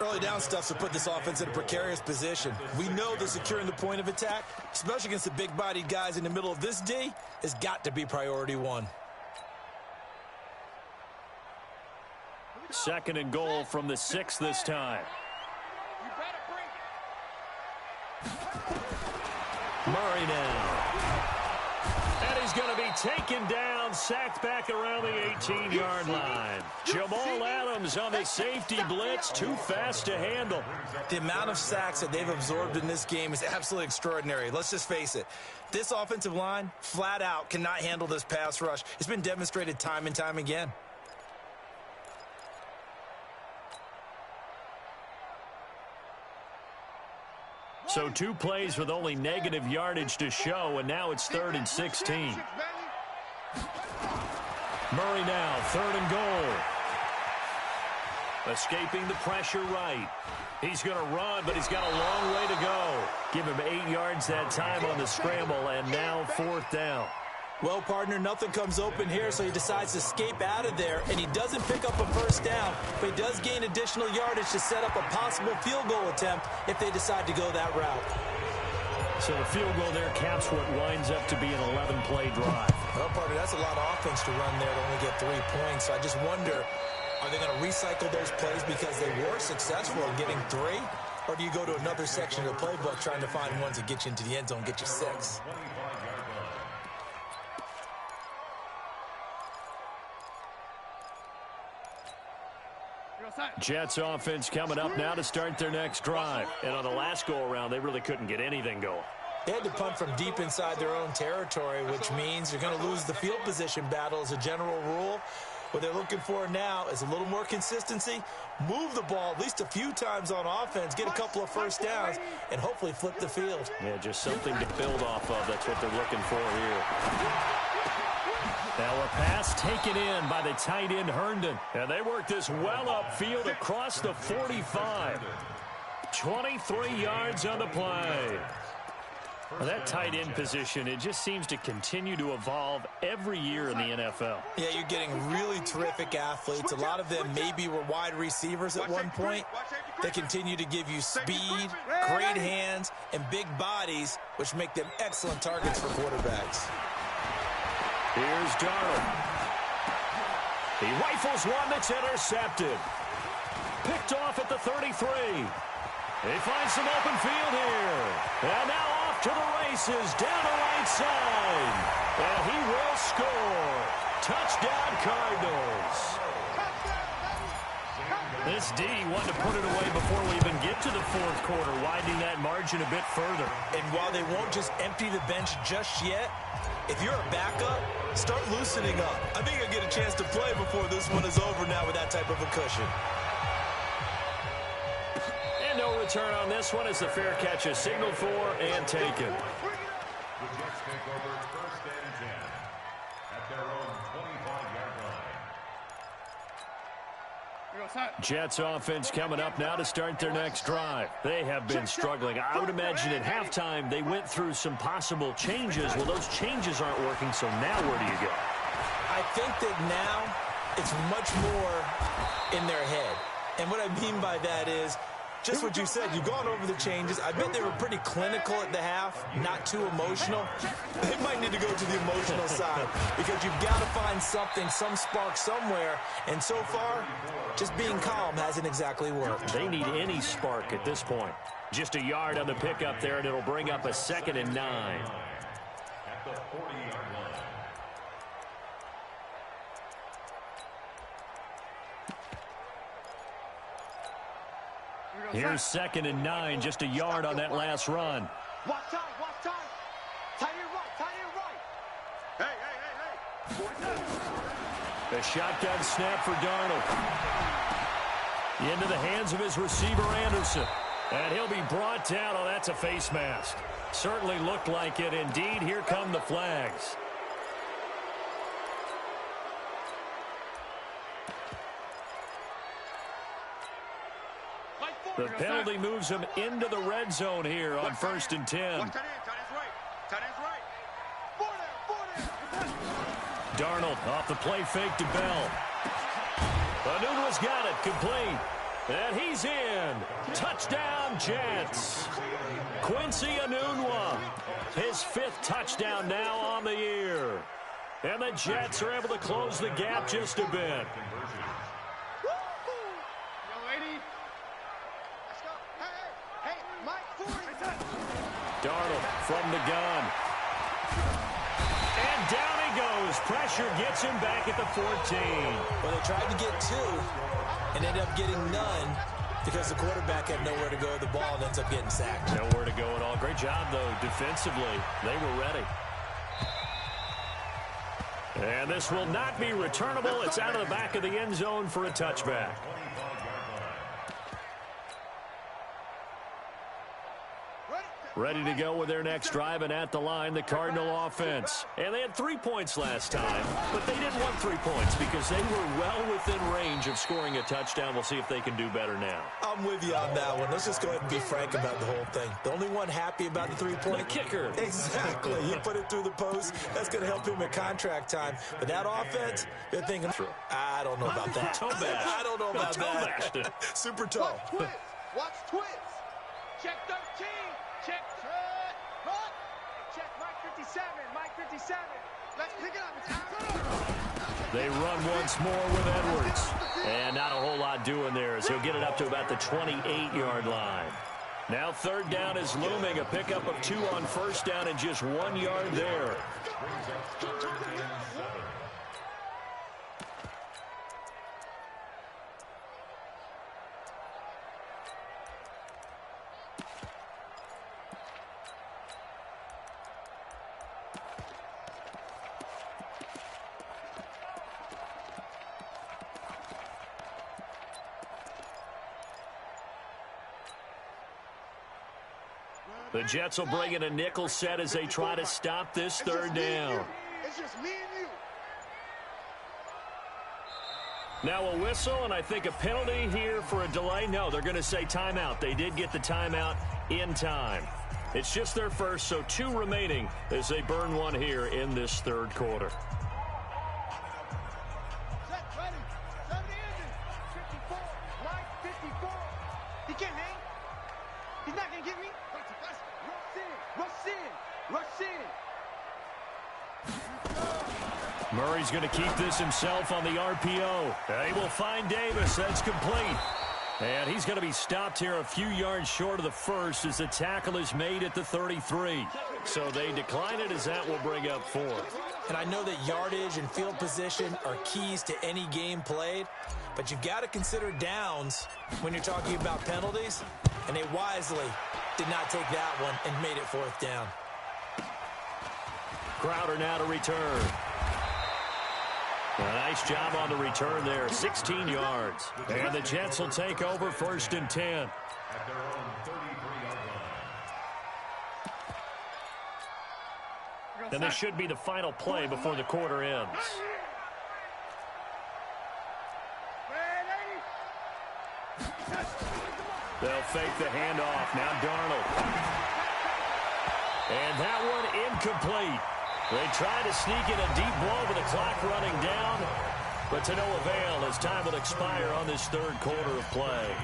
Early down stuff to put this offense in a precarious position. We know that securing the point of attack, especially against the big-bodied guys in the middle of this D, has got to be priority 1. 2nd and goal from the 6 this time. Murray now. And he's going to be taken down, sacked back around the 18-yard line. Jamal Adams on the safety blitz, too fast to handle. The amount of sacks that they've absorbed in this game is absolutely extraordinary. Let's just face it. This offensive line, flat out, cannot handle this pass rush. It's been demonstrated time and time again. So 2 plays with only negative yardage to show, and now it's 3rd and 16. Murray now, 3rd and goal. Escaping the pressure right. He's going to run, but he's got a long way to go. Give him 8 yards that time on the scramble, and now 4th down. Well, partner, nothing comes open here, so he decides to escape out of there, and he doesn't pick up a first down, but he does gain additional yardage to set up a possible field goal attempt if they decide to go that route. So the field goal there caps what winds up to be an 11-play drive. Well, partner, that's a lot of offense to run there to only get 3 points, so I just wonder, are they going to recycle those plays because they were successful in getting 3? Or do you go to another section of the playbook trying to find ones that get you into the end zone, get you 6? Jets offense coming up now to start their next drive. And on the last go-around, they really couldn't get anything going. They had to punt from deep inside their own territory, which means you're going to lose the field position battle as a general rule. What they're looking for now is a little more consistency, move the ball at least a few times on offense, get a couple of first downs, and hopefully flip the field. Yeah, just something to build off of. That's what they're looking for here. Now a pass taken in by the tight end Herndon. And they work this well upfield across the 45. 23 yards on the play. Well, that tight end position, it just seems to continue to evolve every year in the NFL. Yeah, you're getting really terrific athletes. A lot of them maybe were wide receivers at one point. They continue to give you speed, great hands, and big bodies, which make them excellent targets for quarterbacks. Here's Darnold. He rifles one that's intercepted. Picked off at the 33. He finds some open field here. And now off to the races down the right side. And he will score. Touchdown, Cardinals. This D wanted to put it away before we even get to the 4th quarter, widening that margin a bit further. And while they won't just empty the bench just yet, if you're a backup, start loosening up. I think you'll get a chance to play before this one is over now with that type of a cushion. And no return on this one as the fair catch is signaled for and taken. The Jets take over 1st and 10 at their own 25-yard line. Jets offense coming up now to start their next drive. They have been struggling. I would imagine at halftime they went through some possible changes. Well, those changes aren't working, so now where do you go? I think that now it's much more in their head. And what I mean by that is just what you said. You've gone over the changes. I bet they were pretty clinical at the half, not too emotional. They might need to go to the emotional side because you've got to find something, some spark somewhere. And so far, just being calm hasn't exactly worked. They need any spark at this point. Just a yard on the pickup there, and it'll bring up a 2nd and 9. At the 40-yard line. Here's 2nd and 9, just a yard on that last run. Watch time, watch time. Tight end right. Hey. The shotgun snap for Darnold. Into the hands of his receiver, Anderson. And he'll be brought down. Oh, that's a face mask. Certainly looked like it. Indeed, here come the flags. The penalty moves him into the red zone here on 1st and 10. Darnold off the play fake to Bell. Anunwa's got it, complete. And he's in. Touchdown, Jets. Quincy Enunwa, his 5th touchdown now on the year. And the Jets are able to close the gap just a bit. Darnold from the gun. And down he goes. Pressure gets him back at the 14. Well, they tried to get 2 and ended up getting none because the quarterback had nowhere to go with the ball and ends up getting sacked. Nowhere to go at all. Great job, though, defensively. They were ready. And this will not be returnable. It's out of the back of the end zone for a touchback. Ready to go with their next drive, and at the line, the Cardinal offense. And they had 3 points last time, but they didn't want 3 points because they were well within range of scoring a touchdown. We'll see if they can do better now. I'm with you on that one. Let's just go ahead and be frank about the whole thing. The only one happy about the 3-point. The kicker. Exactly. He put it through the post. That's going to help him in contract time. But that offense, they're thinking, I don't know about that. Toe bash. I don't know about that. Super toe. Watch twist. Watch twist. Check 13. Check. Check Mike 57. Mike 57. Let's pick it up. They run once more with Edwards. And not a whole lot doing there as he'll get it up to about the 28-yard line. Now 3rd down is looming. A pickup of 2 on 1st down and just 1 yard there. Brings up 3rd and 7. The Jets will bring in a nickel set as they try to stop this 3rd down. It's just me and you. Now a whistle, and I think a penalty here for a delay. No, they're going to say timeout. They did get the timeout in time. It's just their first, so 2 remaining as they burn 1 here in this 3rd quarter. Set, ready. 70 engine. 54. Mike 54. He can't hang. He's not going to get me. Rush in. Murray's going to keep this himself on the RPO. They will find Davis. That's complete. And he's going to be stopped here a few yards short of the 1st as the tackle is made at the 33. So they decline it as that will bring up 4th. And I know that yardage and field position are keys to any game played, but you've got to consider downs when you're talking about penalties, and they wisely did not take that one and made it 4th down. Crowder now to return. A nice job on the return there, 16 yards. And the Jets will take over 1st and 10. At their own 33-yard line. And this should be the final play before the quarter ends. They'll fake the handoff. Now Darnold. And that one incomplete. They tried to sneak in a deep blow with the clock running down, but to no avail as time will expire on this third quarter of play.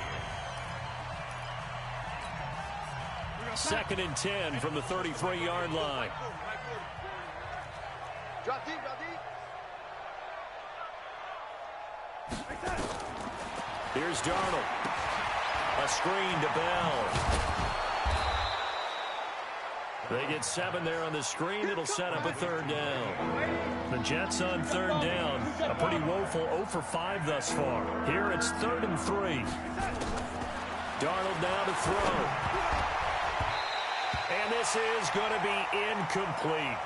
2nd and 10 from the 33-yard line. Drop deep, drop deep. Here's Darnold. A screen to Bell. They get 7 there on the screen. It'll set up a 3rd down. The Jets on 3rd down. A pretty woeful 0 for 5 thus far. Here it's 3rd and 3. Darnold now to throw. And this is going to be incomplete.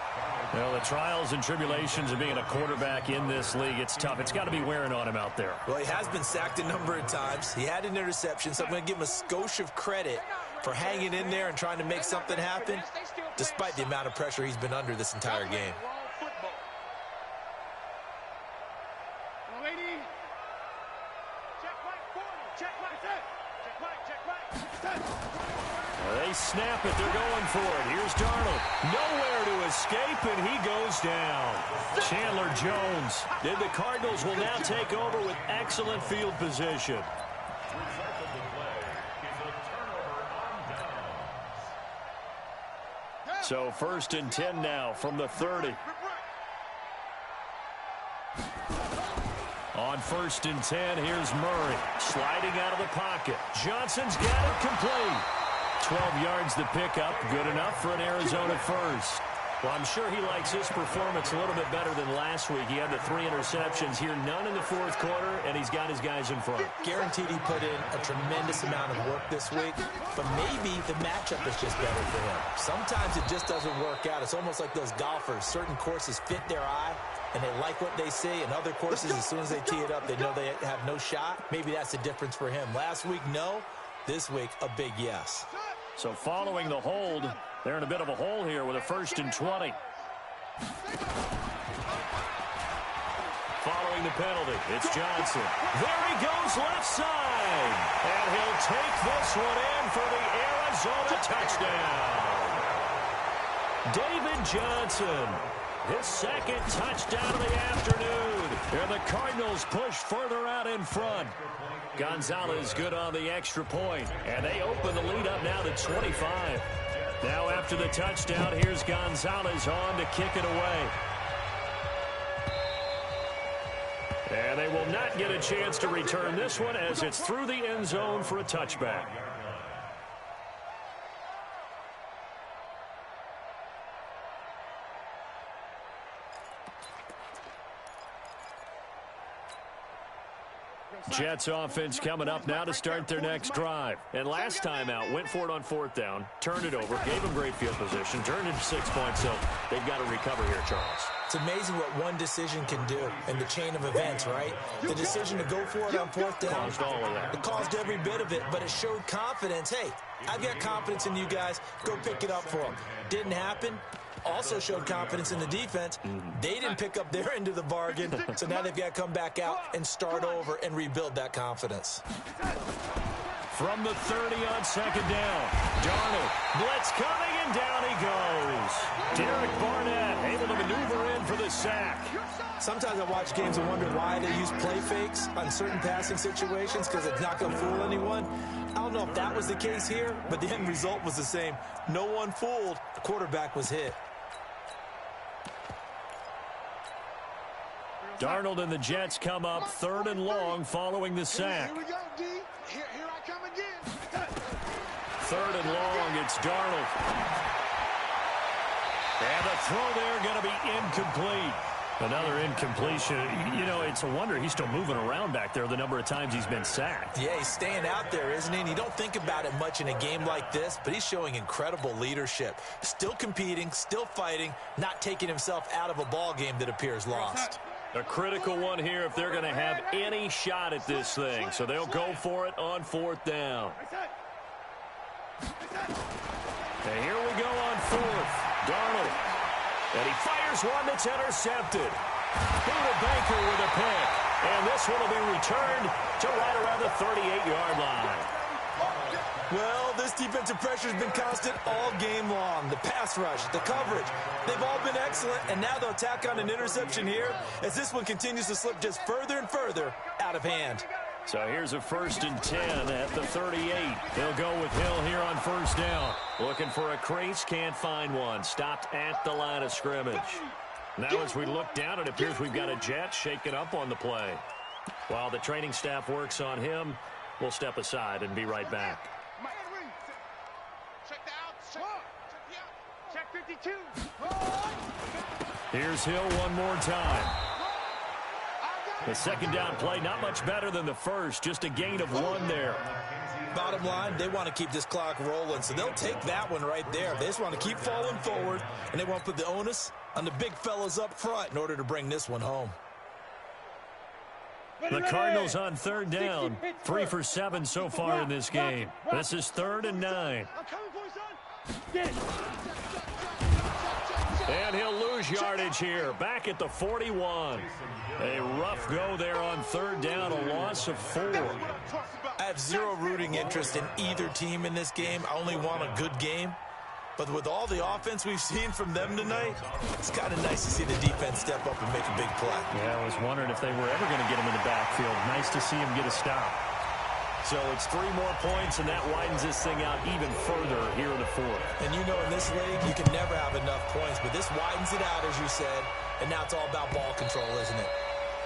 Well, the trials and tribulations of being a quarterback in this league, it's tough. It's got to be wearing on him out there. Well, he has been sacked a number of times. He had an interception, so I'm going to give him a skosh of credit for hanging in there and trying to make something happen, despite the amount of pressure he's been under this entire game. They snap it. They're going for it. Here's Darnold. Nowhere to escape, and he goes down. Chandler Jones. And the Cardinals will now take over with excellent field position. Result of the play is a turnover on downs. So 1st and 10 now from the 30. On 1st and 10, here's Murray. Sliding out of the pocket. Johnson's got it complete. 12 yards to pick up. Good enough for an Arizona first. Well, I'm sure he likes his performance a little bit better than last week. He had the 3 interceptions here, none in the 4th quarter, and he's got his guys in front. Guaranteed he put in a tremendous amount of work this week, but maybe the matchup is just better for him. Sometimes it just doesn't work out. It's almost like those golfers. Certain courses fit their eye, and they like what they see, and other courses, as soon as they tee it up, they know they have no shot. Maybe that's the difference for him. Last week, no. This week, a big yes. So following the hold, they're in a bit of a hole here with a 1st and 20. Following the penalty, it's Johnson. There he goes left side. And he'll take this one in for the Arizona touchdown. David Johnson, his 2nd touchdown of the afternoon. And the Cardinals push further out in front. Gonzalez good on the extra point, and they open the lead up now to 25. Now after the touchdown, here's Gonzalez on to kick it away. And they will not get a chance to return this one as it's through the end zone for a touchback. Jets offense coming up now to start their next drive. And last time out, went for it on 4th down, turned it over, gave them great field position, turned into 6 points, so they've got to recover here, Charles. It's amazing what one decision can do in the chain of events, right? The decision to go for it on 4th down. Caused all of that. It caused every bit of it, but it showed confidence. Hey, I've got confidence in you guys. Go pick it up for them. Didn't happen. Also showed confidence in the defense. They didn't pick up their end of the bargain, so now they've got to come back out and start over and rebuild that confidence. From the 30 on 2nd down, Darnold, blitz coming, and down he goes. Derek Barnett able to maneuver in for the sack. Sometimes I watch games and wonder why they use play fakes on certain passing situations, because it's not going to fool anyone. I don't know if that was the case here, but the end result was the same. No one fooled. The quarterback was hit. Darnold and the Jets come up 3rd and long following the sack. Here we go, D. Here I come again. 3rd and long, it's Darnold. And the throw there going to be incomplete. Another incompletion. You know, it's a wonder he's still moving around back there the number of times he's been sacked. Yeah, he's staying out there, isn't he? And you don't think about it much in a game like this, but he's showing incredible leadership. Still competing, still fighting, not taking himself out of a ball game that appears lost. A critical one here if they're going to have any shot at this thing. So they'll go for it on 4th down. And here we go on 4th. Darnold. And he fires one that's intercepted. Buda Baker with a pick. And this one will be returned to right around the 38-yard line. Well, this defensive pressure has been constant all game long. The pass rush, the coverage, they've all been excellent. And now they'll tack on an interception here as this one continues to slip just further and further out of hand. So here's a 1st and 10 at the 38. They'll go with Hill here on 1st down. Looking for a crease, can't find one. Stopped at the line of scrimmage. Now as we look down, it appears we've got a Jet shaken up on the play. While the training staff works on him, we'll step aside and be right back. Check 52. Here's Hill one more time. The 2nd down play, not much better than the first, just a gain of 1 there. Bottom line, they want to keep this clock rolling, so they'll take that one right there. They just want to keep falling forward, and they want to put the onus on the big fellas up front in order to bring this one home. The Cardinals on 3rd down, 3 for 7 so far in this game. This is 3rd and 9. I'm coming for you, son. Get it. And he'll lose yardage here, back at the 41. A rough go there on 3rd down, a loss of 4. I have zero rooting interest in either team in this game. I only want a good game. But with all the offense we've seen from them tonight, it's kind of nice to see the defense step up and make a big play. Yeah, I was wondering if they were ever going to get him in the backfield. Nice to see him get a stop. So it's 3 more points, and that widens this thing out even further here in the 4th. And you know in this league, you can never have enough points, but this widens it out, as you said, and now it's all about ball control, isn't it?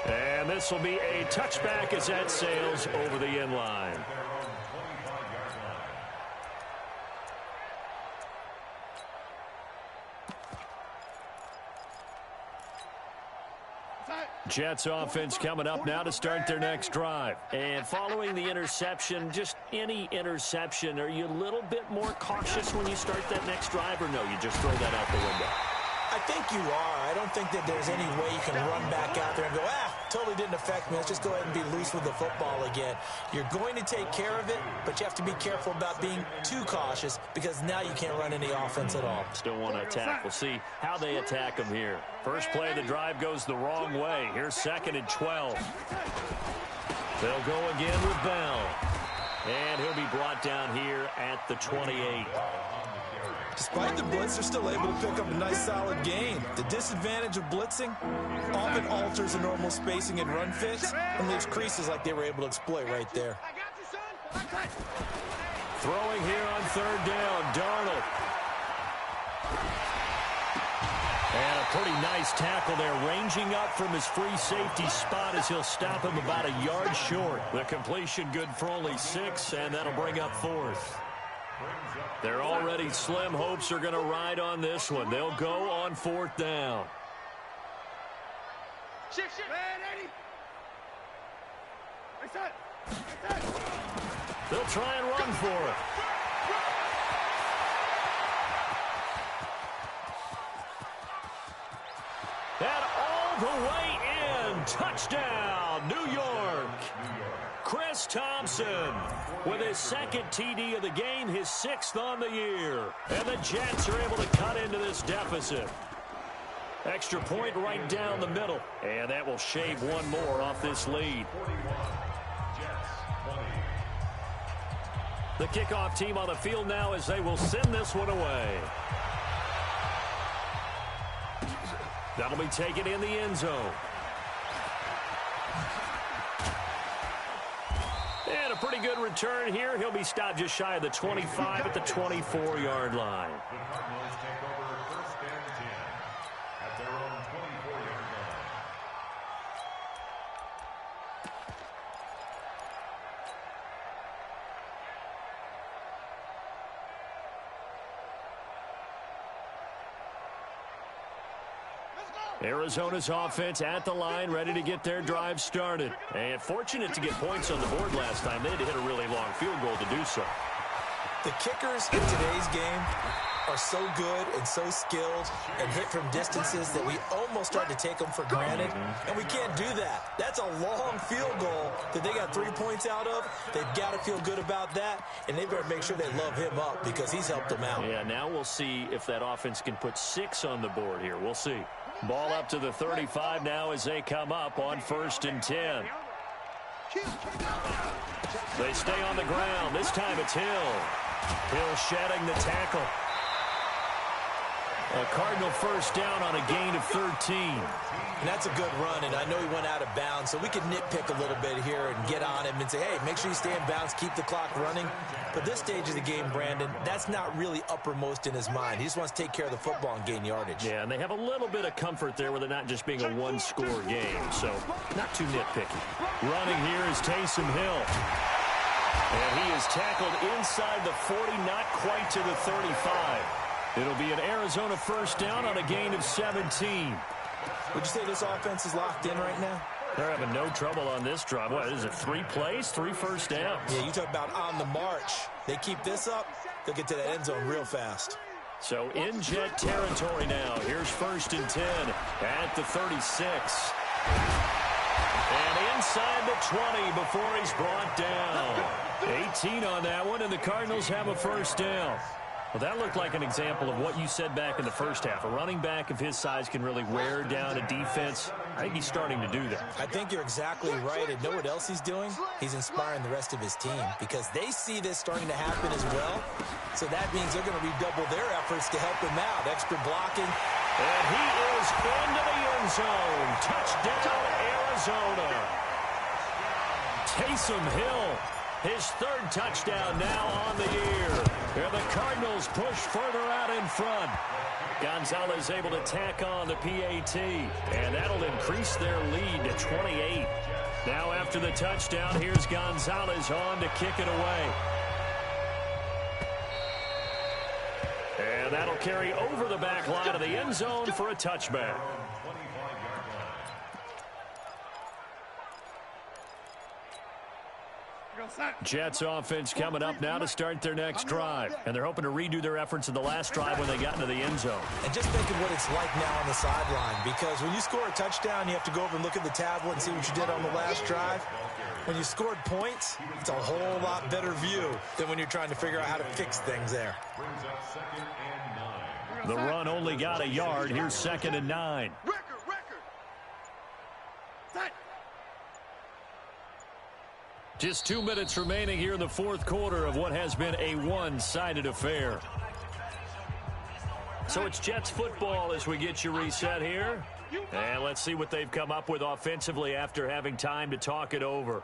And this will be a touchback as that sails over the end line. Jets offense coming up now to start their next drive. And following the interception, just any interception, are you a little bit more cautious when you start that next drive, or no, you just throw that out the window? I think you are. I don't think that there's any way you can run back out there and go, totally didn't affect me. Let's just go ahead and be loose with the football again. You're going to take care of it, but you have to be careful about being too cautious because now you can't run any offense at all. Still want to attack. We'll see how they attack them here. First play of the drive goes the wrong way. Here's 2nd and 12. They'll go again with Bell. And he'll be brought down here at the 28. Despite the blitz, they're still able to pick up a nice solid gain. The disadvantage of blitzing often alters the normal spacing and run fits and leaves creases like they were able to exploit right there. Throwing here on 3rd down, Darnold. And a pretty nice tackle there, ranging up from his free safety spot as he'll stop him about a yard short. The completion good for only 6, and that'll bring up 4th. Their already slim hopes are going to ride on this one. They'll go on 4th down. Shift. Man, Eddie. They'll try and run for it. And all the way in. Touchdown, New York. Chris Thompson with his 2nd TD of the game, his 6th on the year. And the Jets are able to cut into this deficit. Extra point right down the middle. And that will shave 1 more off this lead. The kickoff team on the field now as they will send this one away. That'll be taken in the end zone. And a pretty good return here. He'll be stopped just shy of the 25 at the 24-yard line. The Cardinals take over 1st and 10 at their own 24-yard line. Let's go. Arizona's offense at the line, ready to get their drive started. And fortunate to get points on the board last time. They had to hit a really long field goal to do so. The kickers in today's game are so good and so skilled and hit from distances that we almost start to take them for granted, and we can't do that. That's a long field goal that they got 3 points out of. They've got to feel good about that, and they better make sure they love him up because he's helped them out. Yeah, now we'll see if that offense can put 6 on the board here. We'll see. Ball up to the 35 now as they come up on 1st and 10. They stay on the ground. This time it's Hill. Hill shedding the tackle. A Cardinal first down on a gain of 13. And that's a good run, and I know he went out of bounds, so we can nitpick a little bit here and get on him and say, hey, make sure you stay in bounds, keep the clock running. But this stage of the game, Brandon, that's not really uppermost in his mind. He just wants to take care of the football and gain yardage. Yeah, and they have a little bit of comfort there with it not just being a one-score game, so not too nitpicky. Running here is Taysom Hill. And he is tackled inside the 40, not quite to the 35. It'll be an Arizona first down on a gain of 17. Would you say this offense is locked in right now? They're having no trouble on this drive. What is it, 3 plays, 3 first downs? Yeah, you talk about on the march. They keep this up, they'll get to that end zone real fast. So in jet territory now. Here's 1st and 10 at the 36. And inside the 20 before he's brought down. 18 on that one, and the Cardinals have a first down. Well, that looked like an example of what you said back in the first half. A running back of his size can really wear down a defense. I think he's starting to do that. I think you're exactly right. And know what else he's doing? He's inspiring the rest of his team because they see this starting to happen as well. So that means they're going to redouble their efforts to help him out. Extra blocking. And he is into the end zone. Touchdown, Arizona. Taysom Hill, his 3rd touchdown now on the year. And the Cardinals push further out in front. Gonzalez able to tack on the PAT. And that'll increase their lead to 28. Now after the touchdown, here's Gonzalez on to kick it away. And that'll carry over the back line of the end zone for a touchback. Jets offense coming up now to start their next drive. And they're hoping to redo their efforts in the last drive when they got into the end zone. And just think of what it's like now on the sideline. Because when you score a touchdown, you have to go over and look at the tablet and see what you did on the last drive. When you scored points, it's a whole lot better view than when you're trying to figure out how to fix things there. The run only got a yard. Here's 2nd and 9. Just 2 minutes remaining here in the 4th quarter of what has been a one-sided affair. So it's Jets football as we get you reset here. And let's see what they've come up with offensively after having time to talk it over.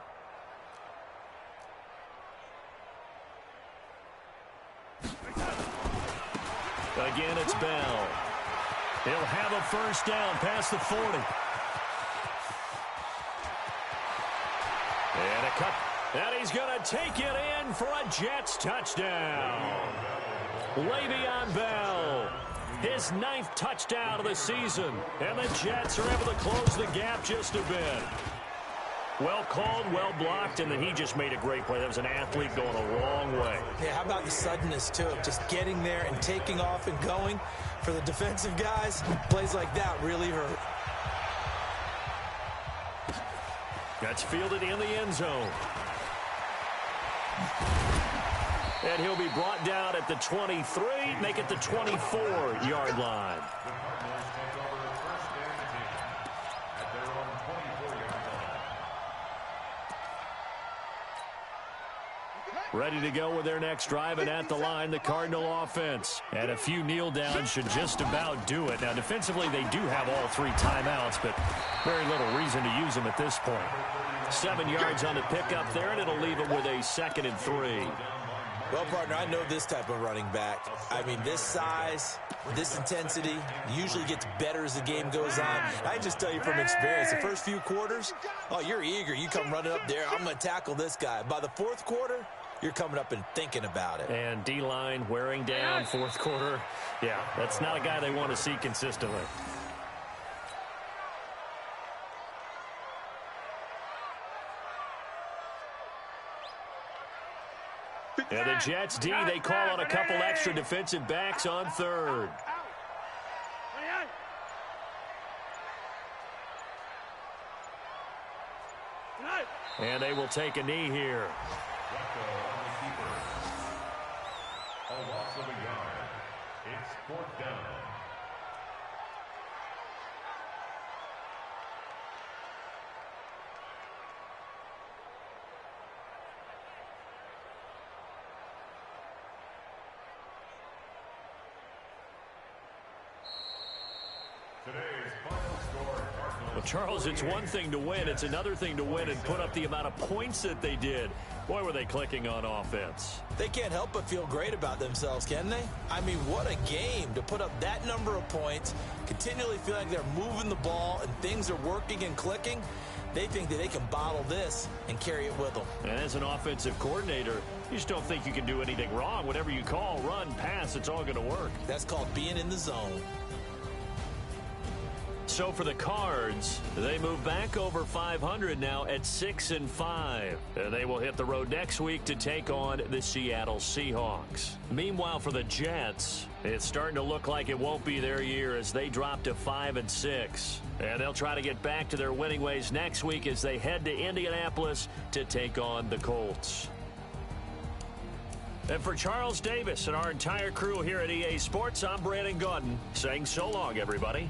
Again, it's Bell. He'll have a first down past the 40. And a cut. And he's going to take it in for a Jets touchdown. Le'Veon Bell, his 9th touchdown of the season. And the Jets are able to close the gap just a bit. Well called, well blocked, and then he just made a great play. That was an athlete going a long way. Yeah, how about the suddenness, too, of just getting there and taking off and going? For the defensive guys, plays like that really hurt. That's fielded in the end zone. And he'll be brought down at the 23, make it the 24-yard line. Ready to go with their next drive, and at the line, the Cardinal offense. And a few kneel downs should just about do it. Now, defensively, they do have all 3 timeouts, but very little reason to use them at this point. 7 yards on the pickup there, and it'll leave them with a 2nd and 3. Well, partner, I know this type of running back. I mean, this size, this intensity usually gets better as the game goes on. I just tell you from experience, the first few quarters, oh, you're eager. You come running up there, I'm going to tackle this guy. By the 4th quarter, you're coming up and thinking about it. And D-line wearing down 4th quarter. Yeah, that's not a guy they want to see consistently. And the Jets D, they call on a couple extra defensive backs on third. And they will take a knee here. A loss of a yard. It's 4th down. Well, Charles, it's one thing to win. It's another thing to win and put up the amount of points that they did. Boy, were they clicking on offense. They can't help but feel great about themselves, can they? I mean, what a game to put up that number of points, continually feel like they're moving the ball and things are working and clicking. They think that they can bottle this and carry it with them. And as an offensive coordinator, you just don't think you can do anything wrong. Whatever you call, run, pass, it's all going to work. That's called being in the zone. So for the Cards, they move back over 500 now at 6-5. They will hit the road next week to take on the Seattle Seahawks. Meanwhile, for the Jets, it's starting to look like it won't be their year as they drop to 5-6. And they'll try to get back to their winning ways next week as they head to Indianapolis to take on the Colts. And for Charles Davis and our entire crew here at EA Sports, I'm Brandon Gaudin saying so long, everybody.